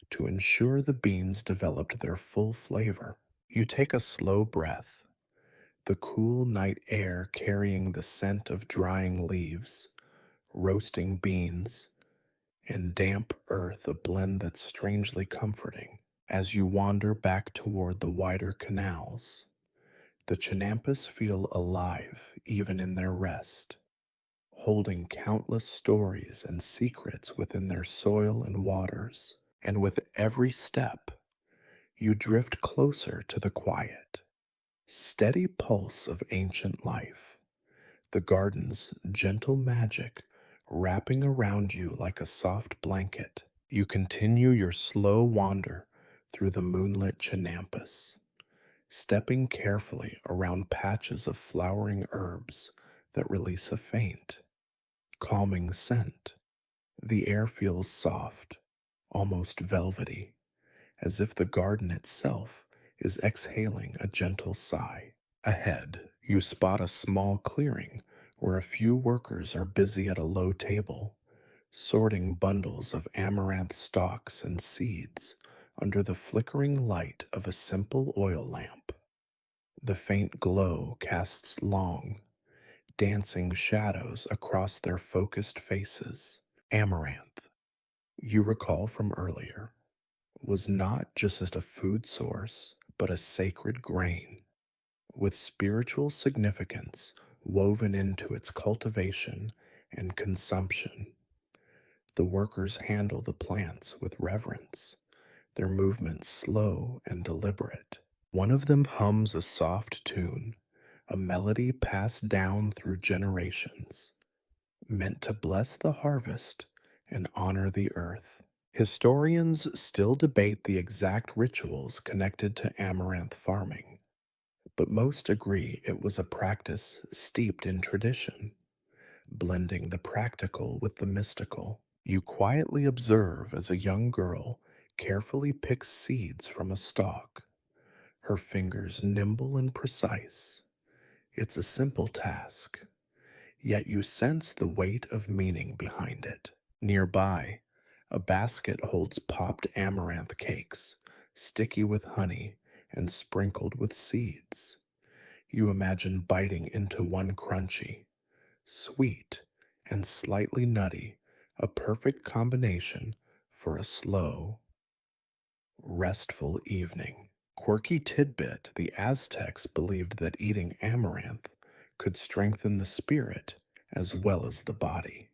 to ensure the beans developed their full flavor. You take a slow breath, the cool night air carrying the scent of drying leaves, roasting beans, and damp earth, a blend that's strangely comforting. As you wander back toward the wider canals, the Chinampas feel alive even in their rest, holding countless stories and secrets within their soil and waters. And with every step, you drift closer to the quiet, steady pulse of ancient life, the garden's gentle magic wrapping around you like a soft blanket. You continue your slow wander through the moonlit Chinampas, stepping carefully around patches of flowering herbs that release a faint, calming scent. The air feels soft, almost velvety, as if the garden itself is exhaling a gentle sigh. Ahead, you spot a small clearing where a few workers are busy at a low table, sorting bundles of amaranth stalks and seeds under the flickering light of a simple oil lamp. The faint glow casts long, dancing shadows across their focused faces. Amaranth, you recall from earlier, was not just a food source, but a sacred grain with spiritual significance woven into its cultivation and consumption. The workers handle the plants with reverence, their movements slow and deliberate. One of them hums a soft tune, a melody passed down through generations, meant to bless the harvest and honor the earth. Historians still debate the exact rituals connected to amaranth farming, but most agree it was a practice steeped in tradition, blending the practical with the mystical. You quietly observe as a young girl carefully picks seeds from a stalk, her fingers nimble and precise. It's a simple task, yet you sense the weight of meaning behind it. Nearby, a basket holds popped amaranth cakes, sticky with honey and sprinkled with seeds. You imagine biting into one crunchy, sweet, and slightly nutty, a perfect combination for a slow, restful evening. Quirky tidbit: the Aztecs believed that eating amaranth could strengthen the spirit as well as the body,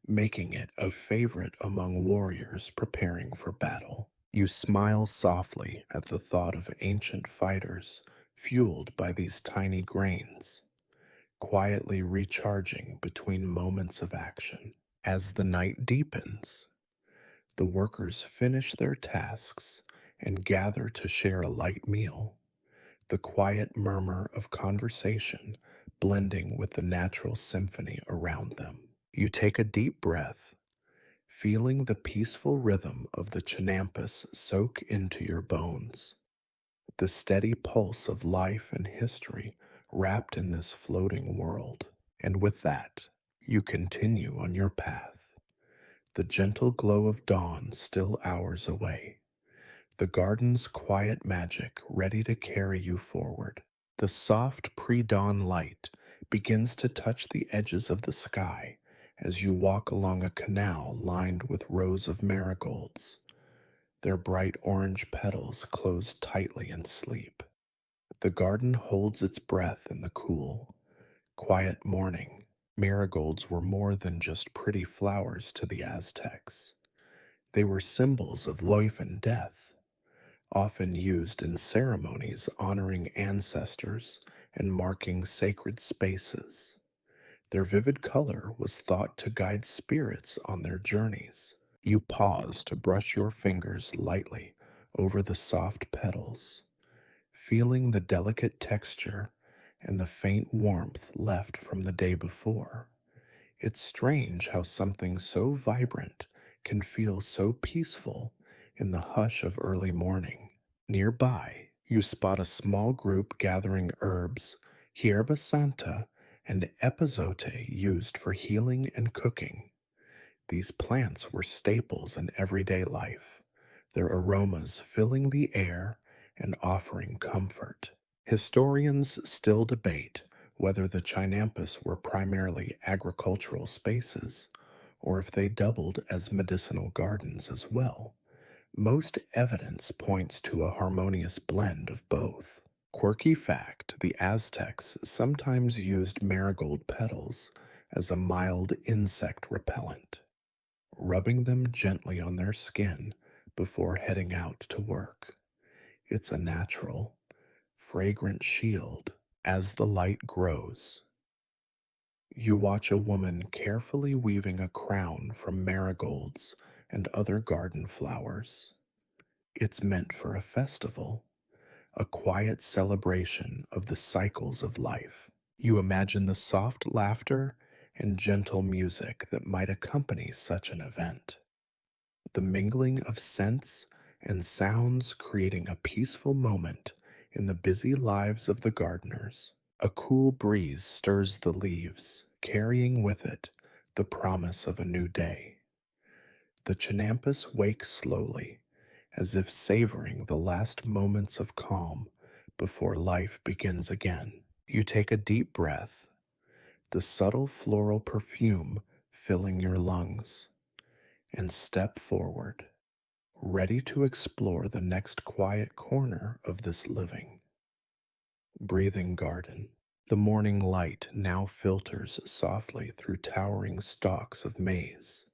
making it a favorite among warriors preparing for battle. You smile softly at the thought of ancient fighters fueled by these tiny grains, quietly recharging between moments of action. As the night deepens, the workers finish their tasks and gather to share a light meal, the quiet murmur of conversation blending with the natural symphony around them. You take a deep breath, feeling the peaceful rhythm of the chinampas soak into your bones, the steady pulse of life and history wrapped in this floating world. And with that, you continue on your path, the gentle glow of dawn still hours away, the garden's quiet magic ready to carry you forward. The soft pre-dawn light begins to touch the edges of the sky as you walk along a canal lined with rows of marigolds, their bright orange petals closed tightly in sleep. The garden holds its breath in the cool, quiet morning. Marigolds were more than just pretty flowers to the Aztecs. They were symbols of life and death, often used in ceremonies honoring ancestors and marking sacred spaces. Their vivid color was thought to guide spirits on their journeys. You pause to brush your fingers lightly over the soft petals, feeling the delicate texture and the faint warmth left from the day before. It's strange how something so vibrant can feel so peaceful in the hush of early morning. Nearby, you spot a small group gathering herbs, hierba santa, and epazote used for healing and cooking. These plants were staples in everyday life, their aromas filling the air and offering comfort. Historians still debate whether the Chinampas were primarily agricultural spaces or if they doubled as medicinal gardens as well. Most evidence points to a harmonious blend of both. Quirky fact: the Aztecs sometimes used marigold petals as a mild insect repellent, rubbing them gently on their skin before heading out to work. It's a natural, fragrant shield. As the light grows, you watch a woman carefully weaving a crown from marigolds and other garden flowers. It's meant for a festival, a quiet celebration of the cycles of life. You imagine the soft laughter and gentle music that might accompany such an event, the mingling of scents and sounds creating a peaceful moment in the busy lives of the gardeners. A cool breeze stirs the leaves, carrying with it the promise of a new day. The Chinampas wake slowly, as if savoring the last moments of calm before life begins again. You take a deep breath, the subtle floral perfume filling your lungs, and step forward, ready to explore the next quiet corner of this living, breathing garden. The morning light now filters softly through towering stalks of maize,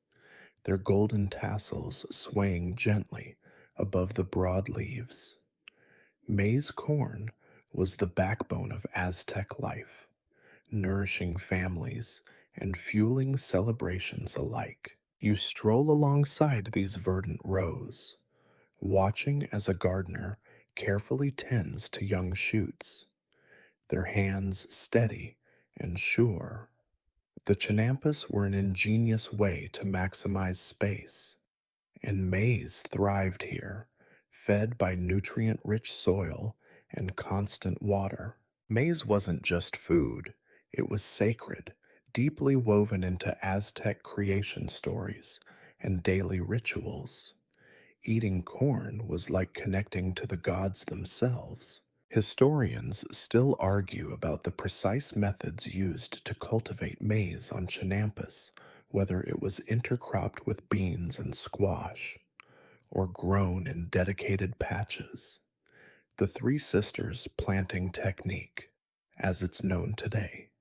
their golden tassels swaying gently above the broad leaves. Maize corn was the backbone of Aztec life, nourishing families and fueling celebrations alike. You stroll alongside these verdant rows, watching as a gardener carefully tends to young shoots, their hands steady and sure. The Chinampas were an ingenious way to maximize space, and maize thrived here, fed by nutrient rich soil and constant water. Maize wasn't just food, it was sacred, deeply woven into Aztec creation stories and daily rituals. Eating corn was like connecting to the gods themselves. Historians still argue about the precise methods used to cultivate maize on Chinampas, whether it was intercropped with beans and squash, or grown in dedicated patches. The Three Sisters planting technique, as it's known today,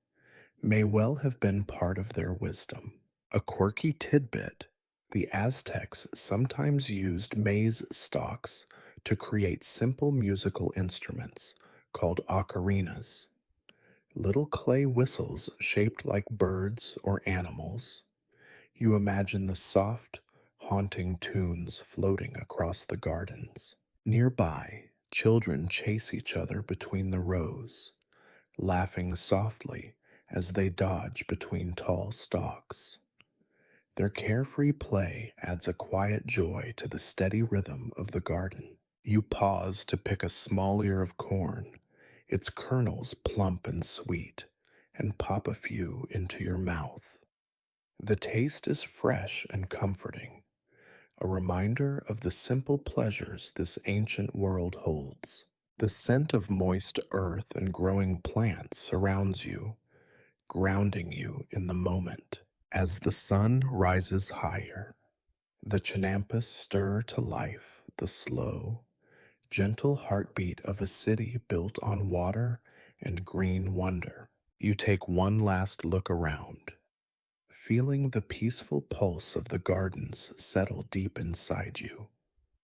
may well have been part of their wisdom. A quirky tidbit: the Aztecs sometimes used maize stalks to create simple musical instruments called ocarinas, little clay whistles shaped like birds or animals. You imagine the soft, haunting tunes floating across the gardens. Nearby, children chase each other between the rows, laughing softly as they dodge between tall stalks. Their carefree play adds a quiet joy to the steady rhythm of the garden. You pause to pick a small ear of corn, its kernels plump and sweet, and pop a few into your mouth. The taste is fresh and comforting, a reminder of the simple pleasures this ancient world holds. The scent of moist earth and growing plants surrounds you, grounding you in the moment. As the sun rises higher, the Chinampas stir to life the slow, gentle heartbeat of a city built on water and green wonder. You take one last look around, feeling the peaceful pulse of the gardens settle deep inside you,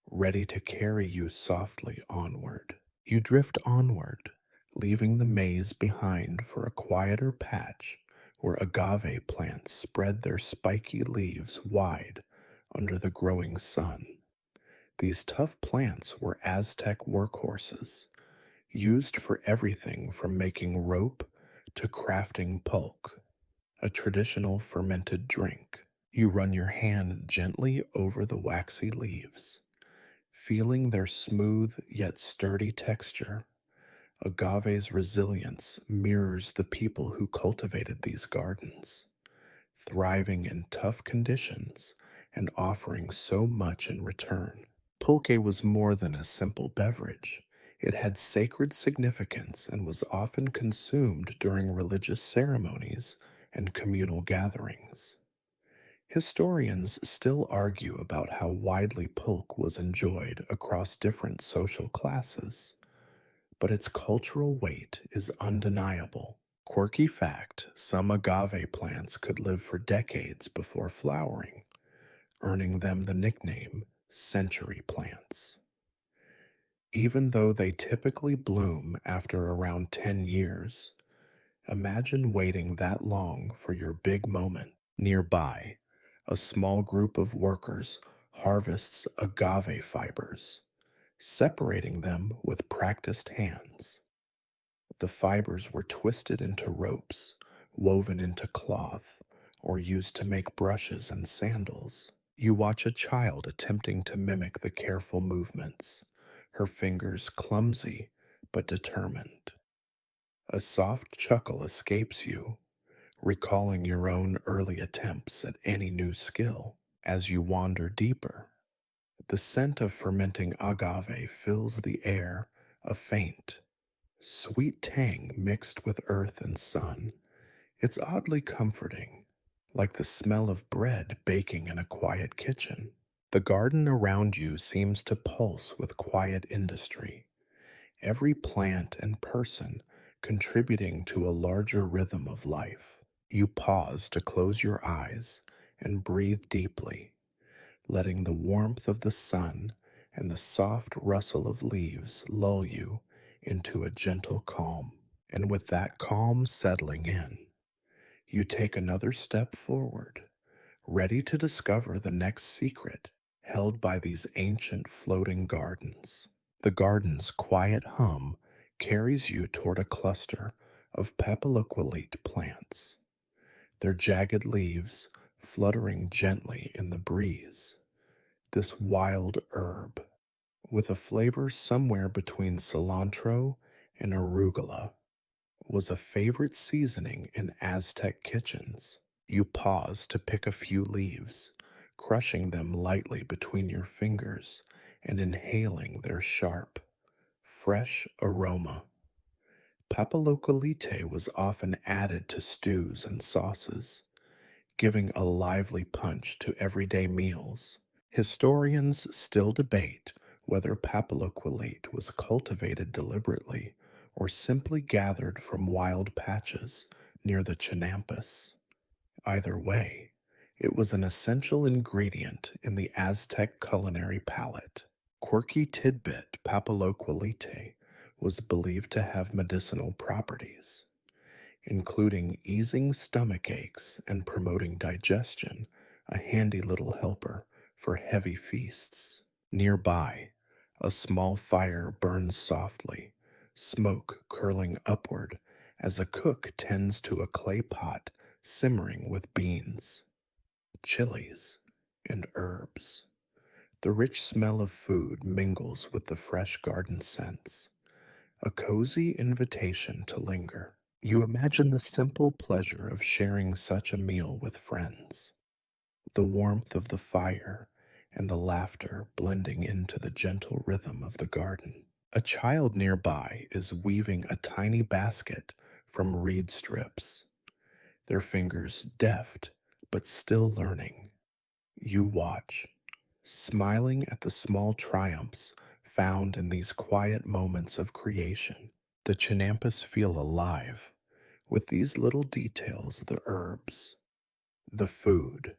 ready to carry you softly onward. You drift onward, leaving the maze behind for a quieter patch where agave plants spread their spiky leaves wide under the growing sun. These tough plants were Aztec workhorses, used for everything from making rope to crafting pulque, a traditional fermented drink. You run your hand gently over the waxy leaves, feeling their smooth yet sturdy texture. Agave's resilience mirrors the people who cultivated these gardens, thriving in tough conditions and offering so much in return. Pulque was more than a simple beverage. It had sacred significance and was often consumed during religious ceremonies and communal gatherings. Historians still argue about how widely pulque was enjoyed across different social classes, but its cultural weight is undeniable. Quirky fact: some agave plants could live for decades before flowering, earning them the nickname century plants. Even though they typically bloom after around 10 years, imagine waiting that long for your big moment. Nearby, a small group of workers harvests agave fibers, separating them with practiced hands. The fibers were twisted into ropes, woven into cloth, or used to make brushes and sandals. You watch a child attempting to mimic the careful movements, her fingers clumsy but determined. A soft chuckle escapes you, recalling your own early attempts at any new skill. As you wander deeper, the scent of fermenting agave fills the air, a faint, sweet tang mixed with earth and sun. It's oddly comforting, like the smell of bread baking in a quiet kitchen. The garden around you seems to pulse with quiet industry, every plant and person contributing to a larger rhythm of life. You pause to close your eyes and breathe deeply, letting the warmth of the sun and the soft rustle of leaves lull you into a gentle calm. And with that calm settling in, you take another step forward, ready to discover the next secret held by these ancient floating gardens. The garden's quiet hum carries you toward a cluster of papaloquelite plants, their jagged leaves fluttering gently in the breeze. This wild herb, with a flavor somewhere between cilantro and arugula, was a favorite seasoning in Aztec kitchens. You pause to pick a few leaves, crushing them lightly between your fingers and inhaling their sharp, fresh aroma. Papalocolite was often added to stews and sauces, giving a lively punch to everyday meals. Historians still debate whether papaloquelite was cultivated deliberately or simply gathered from wild patches near the Chinampas. Either way, it was an essential ingredient in the Aztec culinary palette. Quirky tidbit papaloquelite was believed to have medicinal properties, including easing stomach aches and promoting digestion, a handy little helper for heavy feasts. Nearby, a small fire burns softly, smoke curling upward as a cook tends to a clay pot simmering with beans, chilies, and herbs. The rich smell of food mingles with the fresh garden scents, a cozy invitation to linger. You imagine the simple pleasure of sharing such a meal with friends, the warmth of the fire and the laughter blending into the gentle rhythm of the garden. A child nearby is weaving a tiny basket from reed strips, their fingers deft but still learning. You watch, smiling at the small triumphs found in these quiet moments of creation. The Chinampas feel alive with these little details, the herbs, the food,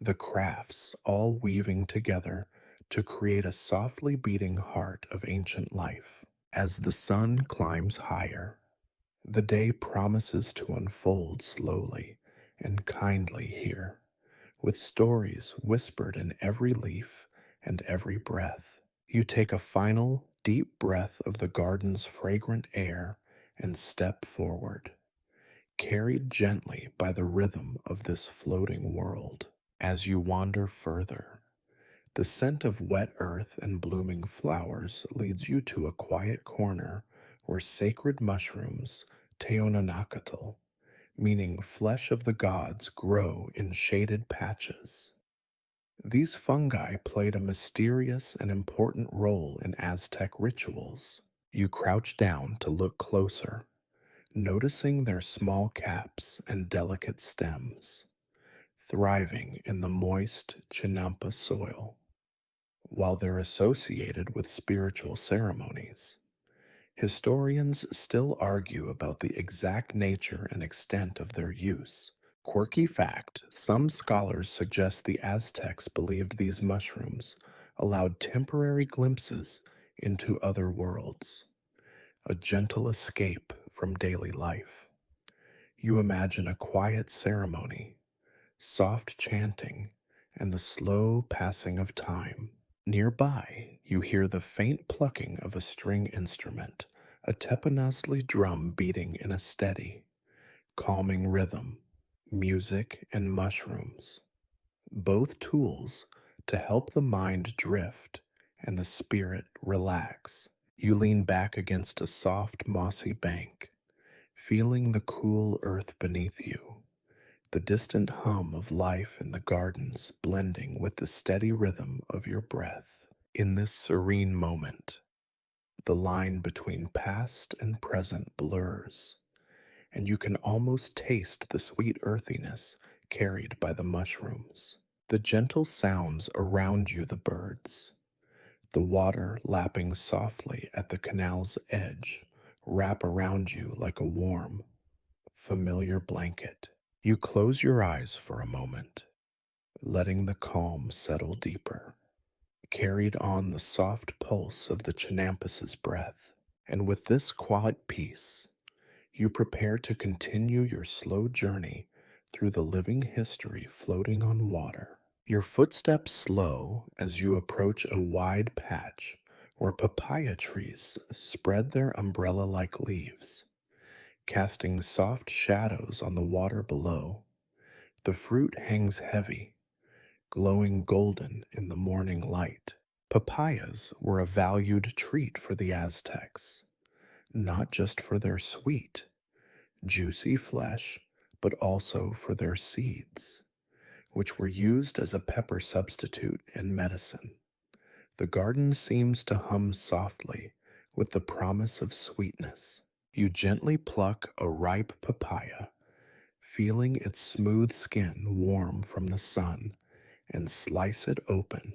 the crafts, all weaving together to create a softly beating heart of ancient life. As the sun climbs higher, the day promises to unfold slowly and kindly here, with stories whispered in every leaf and every breath. You take a final, deep breath of the garden's fragrant air and step forward, carried gently by the rhythm of this floating world. As you wander further, the scent of wet earth and blooming flowers leads you to a quiet corner where sacred mushrooms, teonanacatl, meaning flesh of the gods, grow in shaded patches. These fungi played a mysterious and important role in Aztec rituals. You crouch down to look closer, noticing their small caps and delicate stems, thriving in the moist Chinampa soil. While they're associated with spiritual ceremonies, historians still argue about the exact nature and extent of their use. Quirky fact, some scholars suggest the Aztecs believed these mushrooms allowed temporary glimpses into other worlds, a gentle escape from daily life. You imagine a quiet ceremony, soft chanting, and the slow passing of time. Nearby, you hear the faint plucking of a string instrument, a teponazli drum beating in a steady, calming rhythm, music and mushrooms, both tools to help the mind drift and the spirit relax. You lean back against a soft, mossy bank, feeling the cool earth beneath you, the distant hum of life in the gardens blending with the steady rhythm of your breath. In this serene moment, the line between past and present blurs, and you can almost taste the sweet earthiness carried by the mushrooms. The gentle sounds around you, the birds, the water lapping softly at the canal's edge, wrap around you like a warm, familiar blanket. You close your eyes for a moment, letting the calm settle deeper, carried on the soft pulse of the Chinampus's breath. And with this quiet peace, you prepare to continue your slow journey through the living history floating on water. Your footsteps slow as you approach a wide patch where papaya trees spread their umbrella like leaves, casting soft shadows on the water below. The fruit hangs heavy, glowing golden in the morning light. Papayas were a valued treat for the Aztecs, not just for their sweet, juicy flesh, but also for their seeds, which were used as a pepper substitute in medicine. The garden seems to hum softly with the promise of sweetness. You gently pluck a ripe papaya, feeling its smooth skin warm from the sun, and slice it open,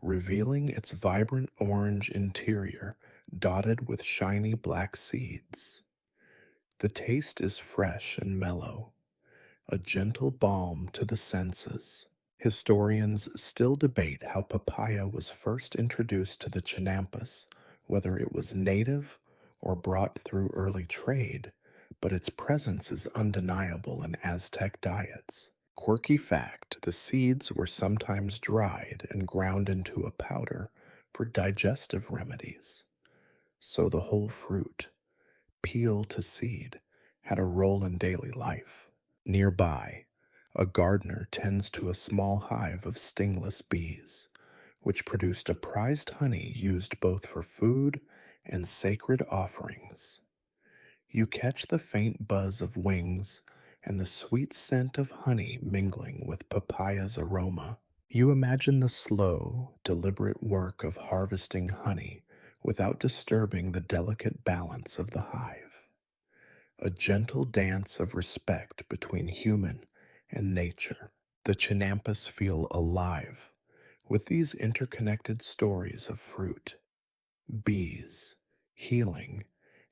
revealing its vibrant orange interior dotted with shiny black seeds. The taste is fresh and mellow, a gentle balm to the senses. Historians still debate how papaya was first introduced to the Chinampas, whether it was native or brought through early trade, but its presence is undeniable in Aztec diets. Quirky fact, the seeds were sometimes dried and ground into a powder for digestive remedies. So the whole fruit, peel to seed, had a role in daily life. Nearby, a gardener tends to a small hive of stingless bees, which produced a prized honey used both for food and sacred offerings. You catch the faint buzz of wings and the sweet scent of honey mingling with papaya's aroma. You imagine the slow, deliberate work of harvesting honey without disturbing the delicate balance of the hive, a gentle dance of respect between human and nature. The Chinampas feel alive with these interconnected stories of fruit, bees, healing,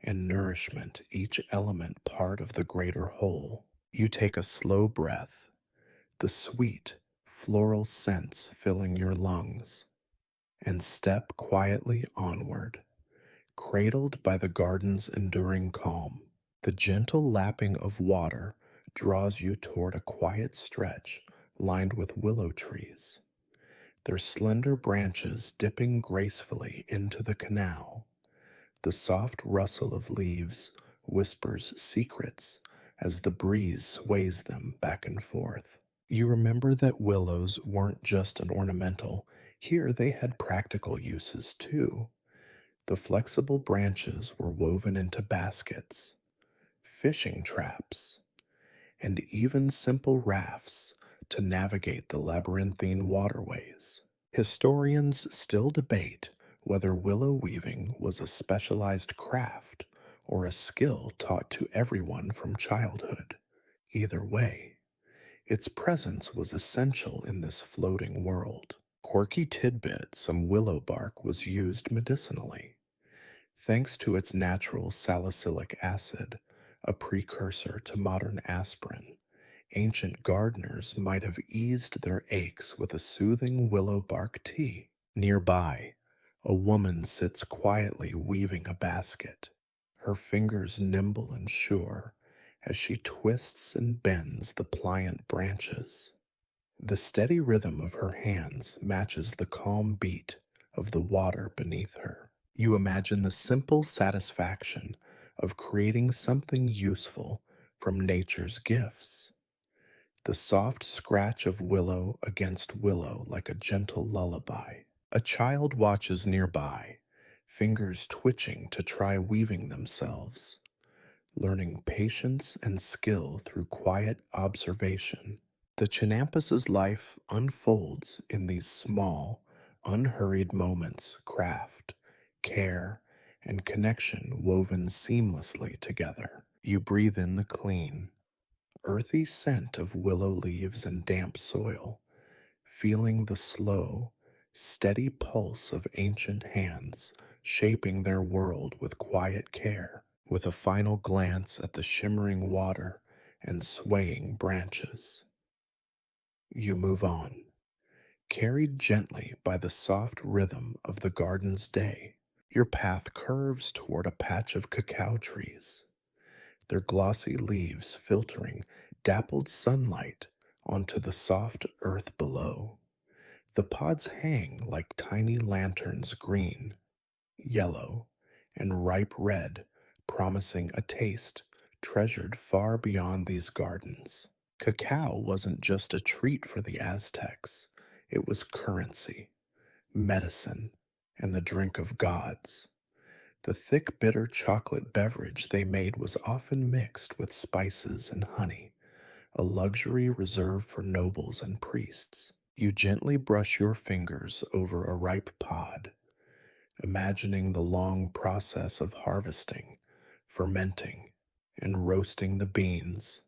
and nourishment, each element part of the greater whole. You take a slow breath, the sweet, floral scents filling your lungs, and step quietly onward, cradled by the garden's enduring calm. The gentle lapping of water draws you toward a quiet stretch lined with willow trees, their slender branches dipping gracefully into the canal. The soft rustle of leaves whispers secrets as the breeze sways them back and forth. You remember that willows weren't just an ornamental, here they had practical uses too. The flexible branches were woven into baskets, fishing traps, and even simple rafts to navigate the labyrinthine waterways. Historians still debate whether willow weaving was a specialized craft or a skill taught to everyone from childhood. Either way, its presence was essential in this floating world. Quirky tidbit, some willow bark was used medicinally, thanks to its natural salicylic acid, a precursor to modern aspirin. Ancient gardeners might have eased their aches with a soothing willow bark tea. Nearby, a woman sits quietly weaving a basket, her fingers nimble and sure as she twists and bends the pliant branches. The steady rhythm of her hands matches the calm beat of the water beneath her. You imagine the simple satisfaction of creating something useful from nature's gifts. The soft scratch of willow against willow like a gentle lullaby. A child watches nearby, fingers twitching to try weaving themselves. learning patience and skill through quiet observation. The Chinampus's life unfolds in these small, unhurried moments craft, care, and connection woven seamlessly together. You breathe in the clean, earthy scent of willow leaves and damp soil, feeling the slow, steady pulse of ancient hands shaping their world with quiet care. With a final glance at the shimmering water and swaying branches, you move on, carried gently by the soft rhythm of the garden's day. Your path curves toward a patch of cacao trees, their glossy leaves filtering dappled sunlight onto the soft earth below. The pods hang like tiny lanterns, green, yellow, and ripe red, promising a taste treasured far beyond these gardens. Cacao wasn't just a treat for the Aztecs, it was currency, medicine, and the drink of gods. The thick, bitter chocolate beverage they made was often mixed with spices and honey, a luxury reserved for nobles and priests. You gently brush your fingers over a ripe pod, imagining the long process of harvesting, fermenting, and roasting the beans.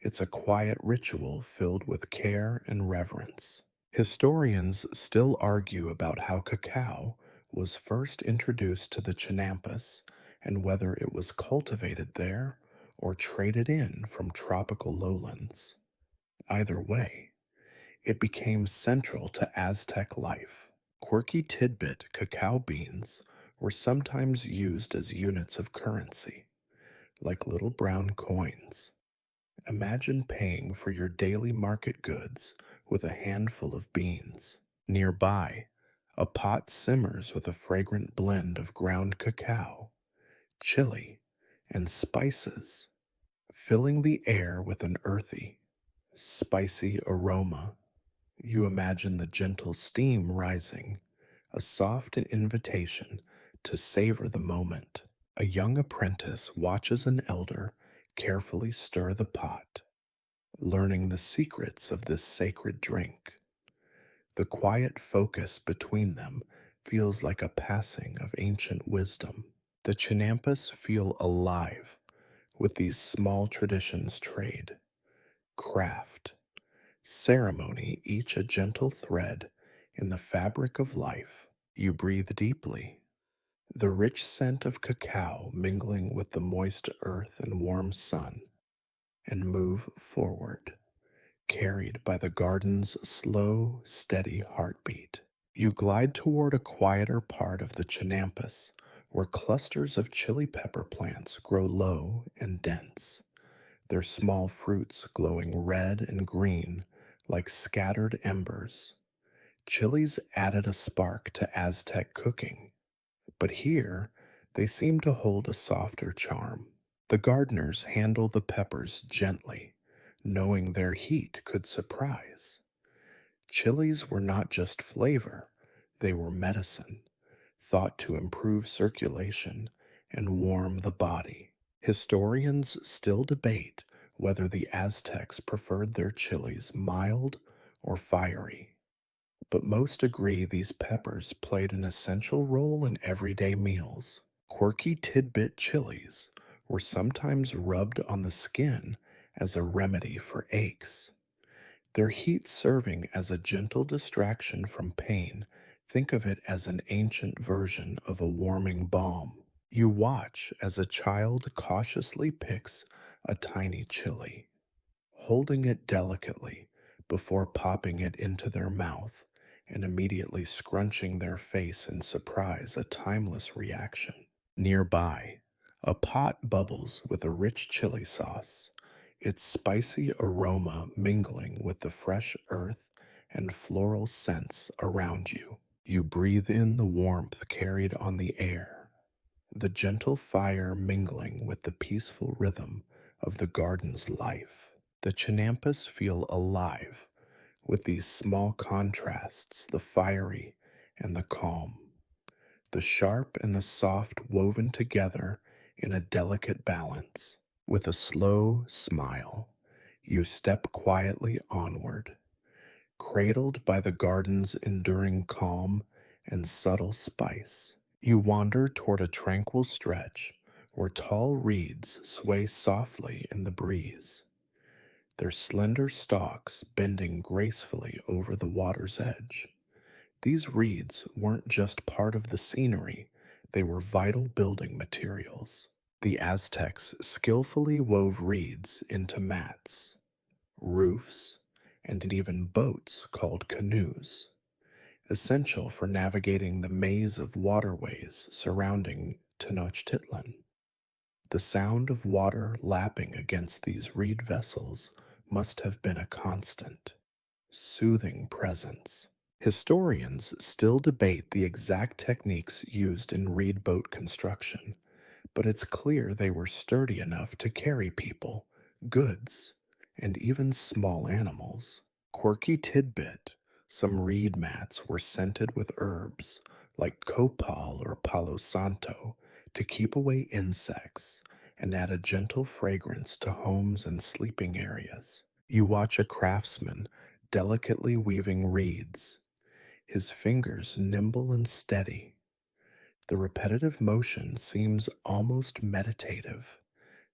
It's a quiet ritual filled with care and reverence. Historians still argue about how cacao was first introduced to the Chinampas and whether it was cultivated there or traded in from tropical lowlands. Either way, it became central to Aztec life. Quirky tidbit cacao beans were sometimes used as units of currency, like little brown coins. Imagine paying for your daily market goods with a handful of beans. Nearby, a pot simmers with a fragrant blend of ground cacao, chili, and spices, filling the air with an earthy, spicy aroma. You imagine the gentle steam rising, a soft invitation to savor the moment. A young apprentice watches an elder carefully stir the pot, learning the secrets of this sacred drink. The quiet focus between them feels like a passing of ancient wisdom. The Chinampas feel alive with these small traditions trade, craft, ceremony, each a gentle thread in the fabric of life. You breathe deeply, the rich scent of cacao mingling with the moist earth and warm sun, and move forward, carried by the garden's slow, steady heartbeat. You glide toward a quieter part of the Chinampas, where clusters of chili pepper plants grow low and dense, their small fruits glowing red and green like scattered embers. Chilies added a spark to Aztec cooking, but here they seem to hold a softer charm. The gardeners handle the peppers gently, knowing their heat could surprise. Chilies were not just flavor, they were medicine, thought to improve circulation and warm the body. Historians still debate whether the Aztecs preferred their chilies mild or fiery, but most agree these peppers played an essential role in everyday meals. Quirky tidbit chilies were sometimes rubbed on the skin as a remedy for aches, their heat serving as a gentle distraction from pain. Think of it as an ancient version of a warming balm. You watch as a child cautiously picks a tiny chili, holding it delicately before popping it into their mouth and immediately scrunching their face in surprise, a timeless reaction. Nearby, a pot bubbles with a rich chili sauce, its spicy aroma mingling with the fresh earth and floral scents around you. You breathe in the warmth carried on the air, the gentle fire mingling with the peaceful rhythm of the garden's life. The Chinampas feel alive with these small contrasts, the fiery and the calm, the sharp and the soft woven together in a delicate balance. With a slow smile, you step quietly onward, cradled by the garden's enduring calm and subtle spice. You wander toward a tranquil stretch where tall reeds sway softly in the breeze, their slender stalks bending gracefully over the water's edge. These reeds weren't just part of the scenery, they were vital building materials. The Aztecs skillfully wove reeds into mats, roofs, and even boats called canoes, essential for navigating the maze of waterways surrounding Tenochtitlan. The sound of water lapping against these reed vessels must have been a constant, soothing presence. Historians still debate the exact techniques used in reed boat construction, but it's clear they were sturdy enough to carry people, goods, and even small animals. Quirky tidbit: some reed mats were scented with herbs like copal or palo santo to keep away insects and add a gentle fragrance to homes and sleeping areas. You watch a craftsman delicately weaving reeds, his fingers nimble and steady. The repetitive motion seems almost meditative,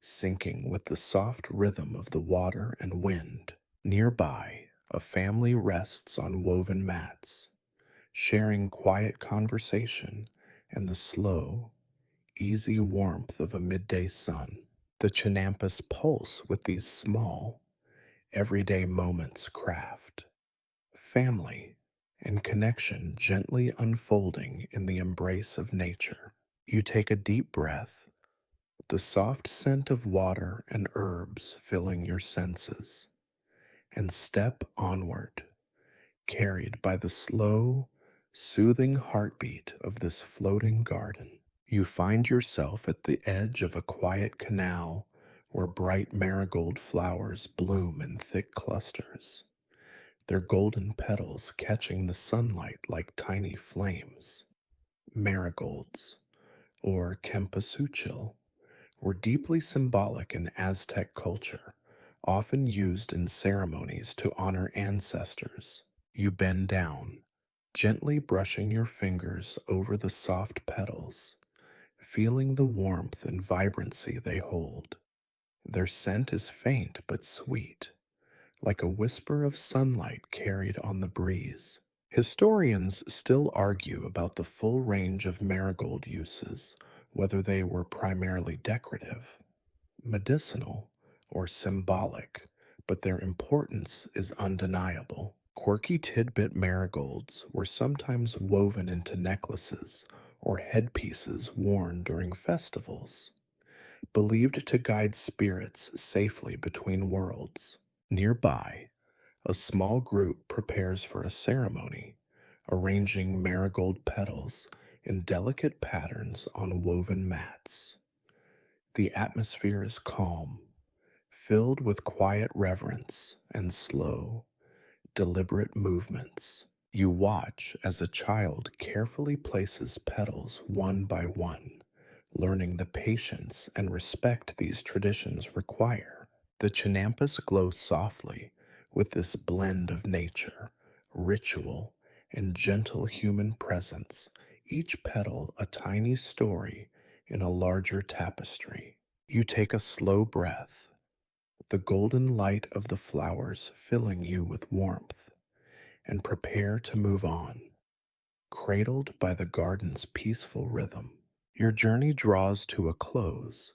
syncing with the soft rhythm of the water and wind. Nearby, a family rests on woven mats, sharing quiet conversation and the slow, easy warmth of a midday sun. The Chinampas pulse with these small, everyday moments craft, family, and connection gently unfolding in the embrace of nature. You take a deep breath, the soft scent of water and herbs filling your senses, and step onward, carried by the slow, soothing heartbeat of this floating garden. You find yourself at the edge of a quiet canal where bright marigold flowers bloom in thick clusters, their golden petals catching the sunlight like tiny flames. Marigolds, or cempasúchil, were deeply symbolic in Aztec culture, often used in ceremonies to honor ancestors. You bend down, gently brushing your fingers over the soft petals, feeling the warmth and vibrancy they hold. Their scent is faint but sweet, like a whisper of sunlight carried on the breeze. Historians still argue about the full range of marigold uses, whether they were primarily decorative, medicinal, or symbolic, but their importance is undeniable. Quirky tidbit marigolds were sometimes woven into necklaces or headpieces worn during festivals, believed to guide spirits safely between worlds. Nearby, a small group prepares for a ceremony, arranging marigold petals in delicate patterns on woven mats. The atmosphere is calm, filled with quiet reverence and slow, deliberate movements. You watch as a child carefully places petals one by one, learning the patience and respect these traditions require. The chinampas glow softly with this blend of nature, ritual, and gentle human presence, each petal a tiny story in a larger tapestry. You take a slow breath, the golden light of the flowers filling you with warmth, and prepare to move on, cradled by the garden's peaceful rhythm. Your journey draws to a close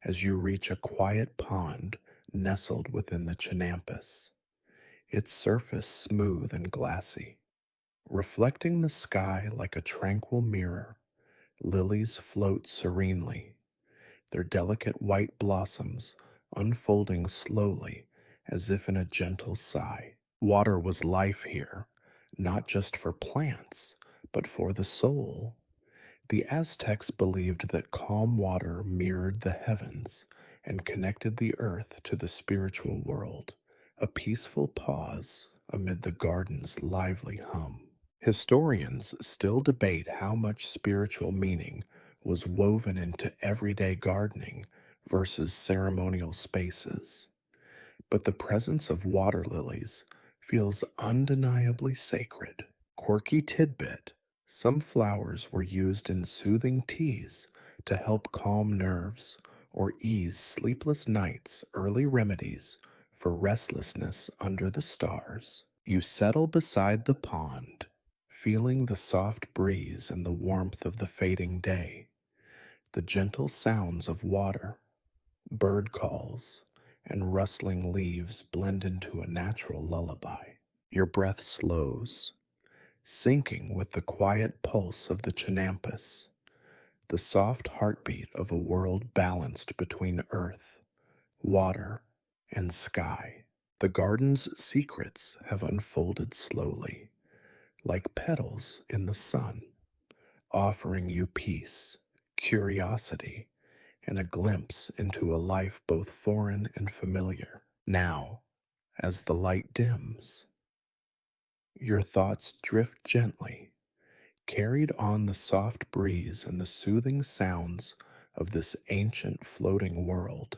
as you reach a quiet pond nestled within the chinampas, its surface smooth and glassy. Reflecting the sky like a tranquil mirror, lilies float serenely, their delicate white blossoms unfolding slowly as if in a gentle sigh. Water was life here, not just for plants, but for the soul. The Aztecs believed that calm water mirrored the heavens and connected the earth to the spiritual world, a peaceful pause amid the garden's lively hum. Historians still debate how much spiritual meaning was woven into everyday gardening versus ceremonial spaces. But the presence of water lilies feels undeniably sacred. Quirky tidbit: some flowers were used in soothing teas to help calm nerves or ease sleepless nights, early remedies for restlessness under the stars. You settle beside the pond, feeling the soft breeze and the warmth of the fading day. The gentle sounds of water, bird calls, and rustling leaves blend into a natural lullaby. Your breath slows, syncing with the quiet pulse of the Chinampus, the soft heartbeat of a world balanced between earth, water, and sky. The garden's secrets have unfolded slowly, like petals in the sun, offering you peace, curiosity, and a glimpse into a life both foreign and familiar. Now, as the light dims, your thoughts drift gently, carried on the soft breeze and the soothing sounds of this ancient floating world.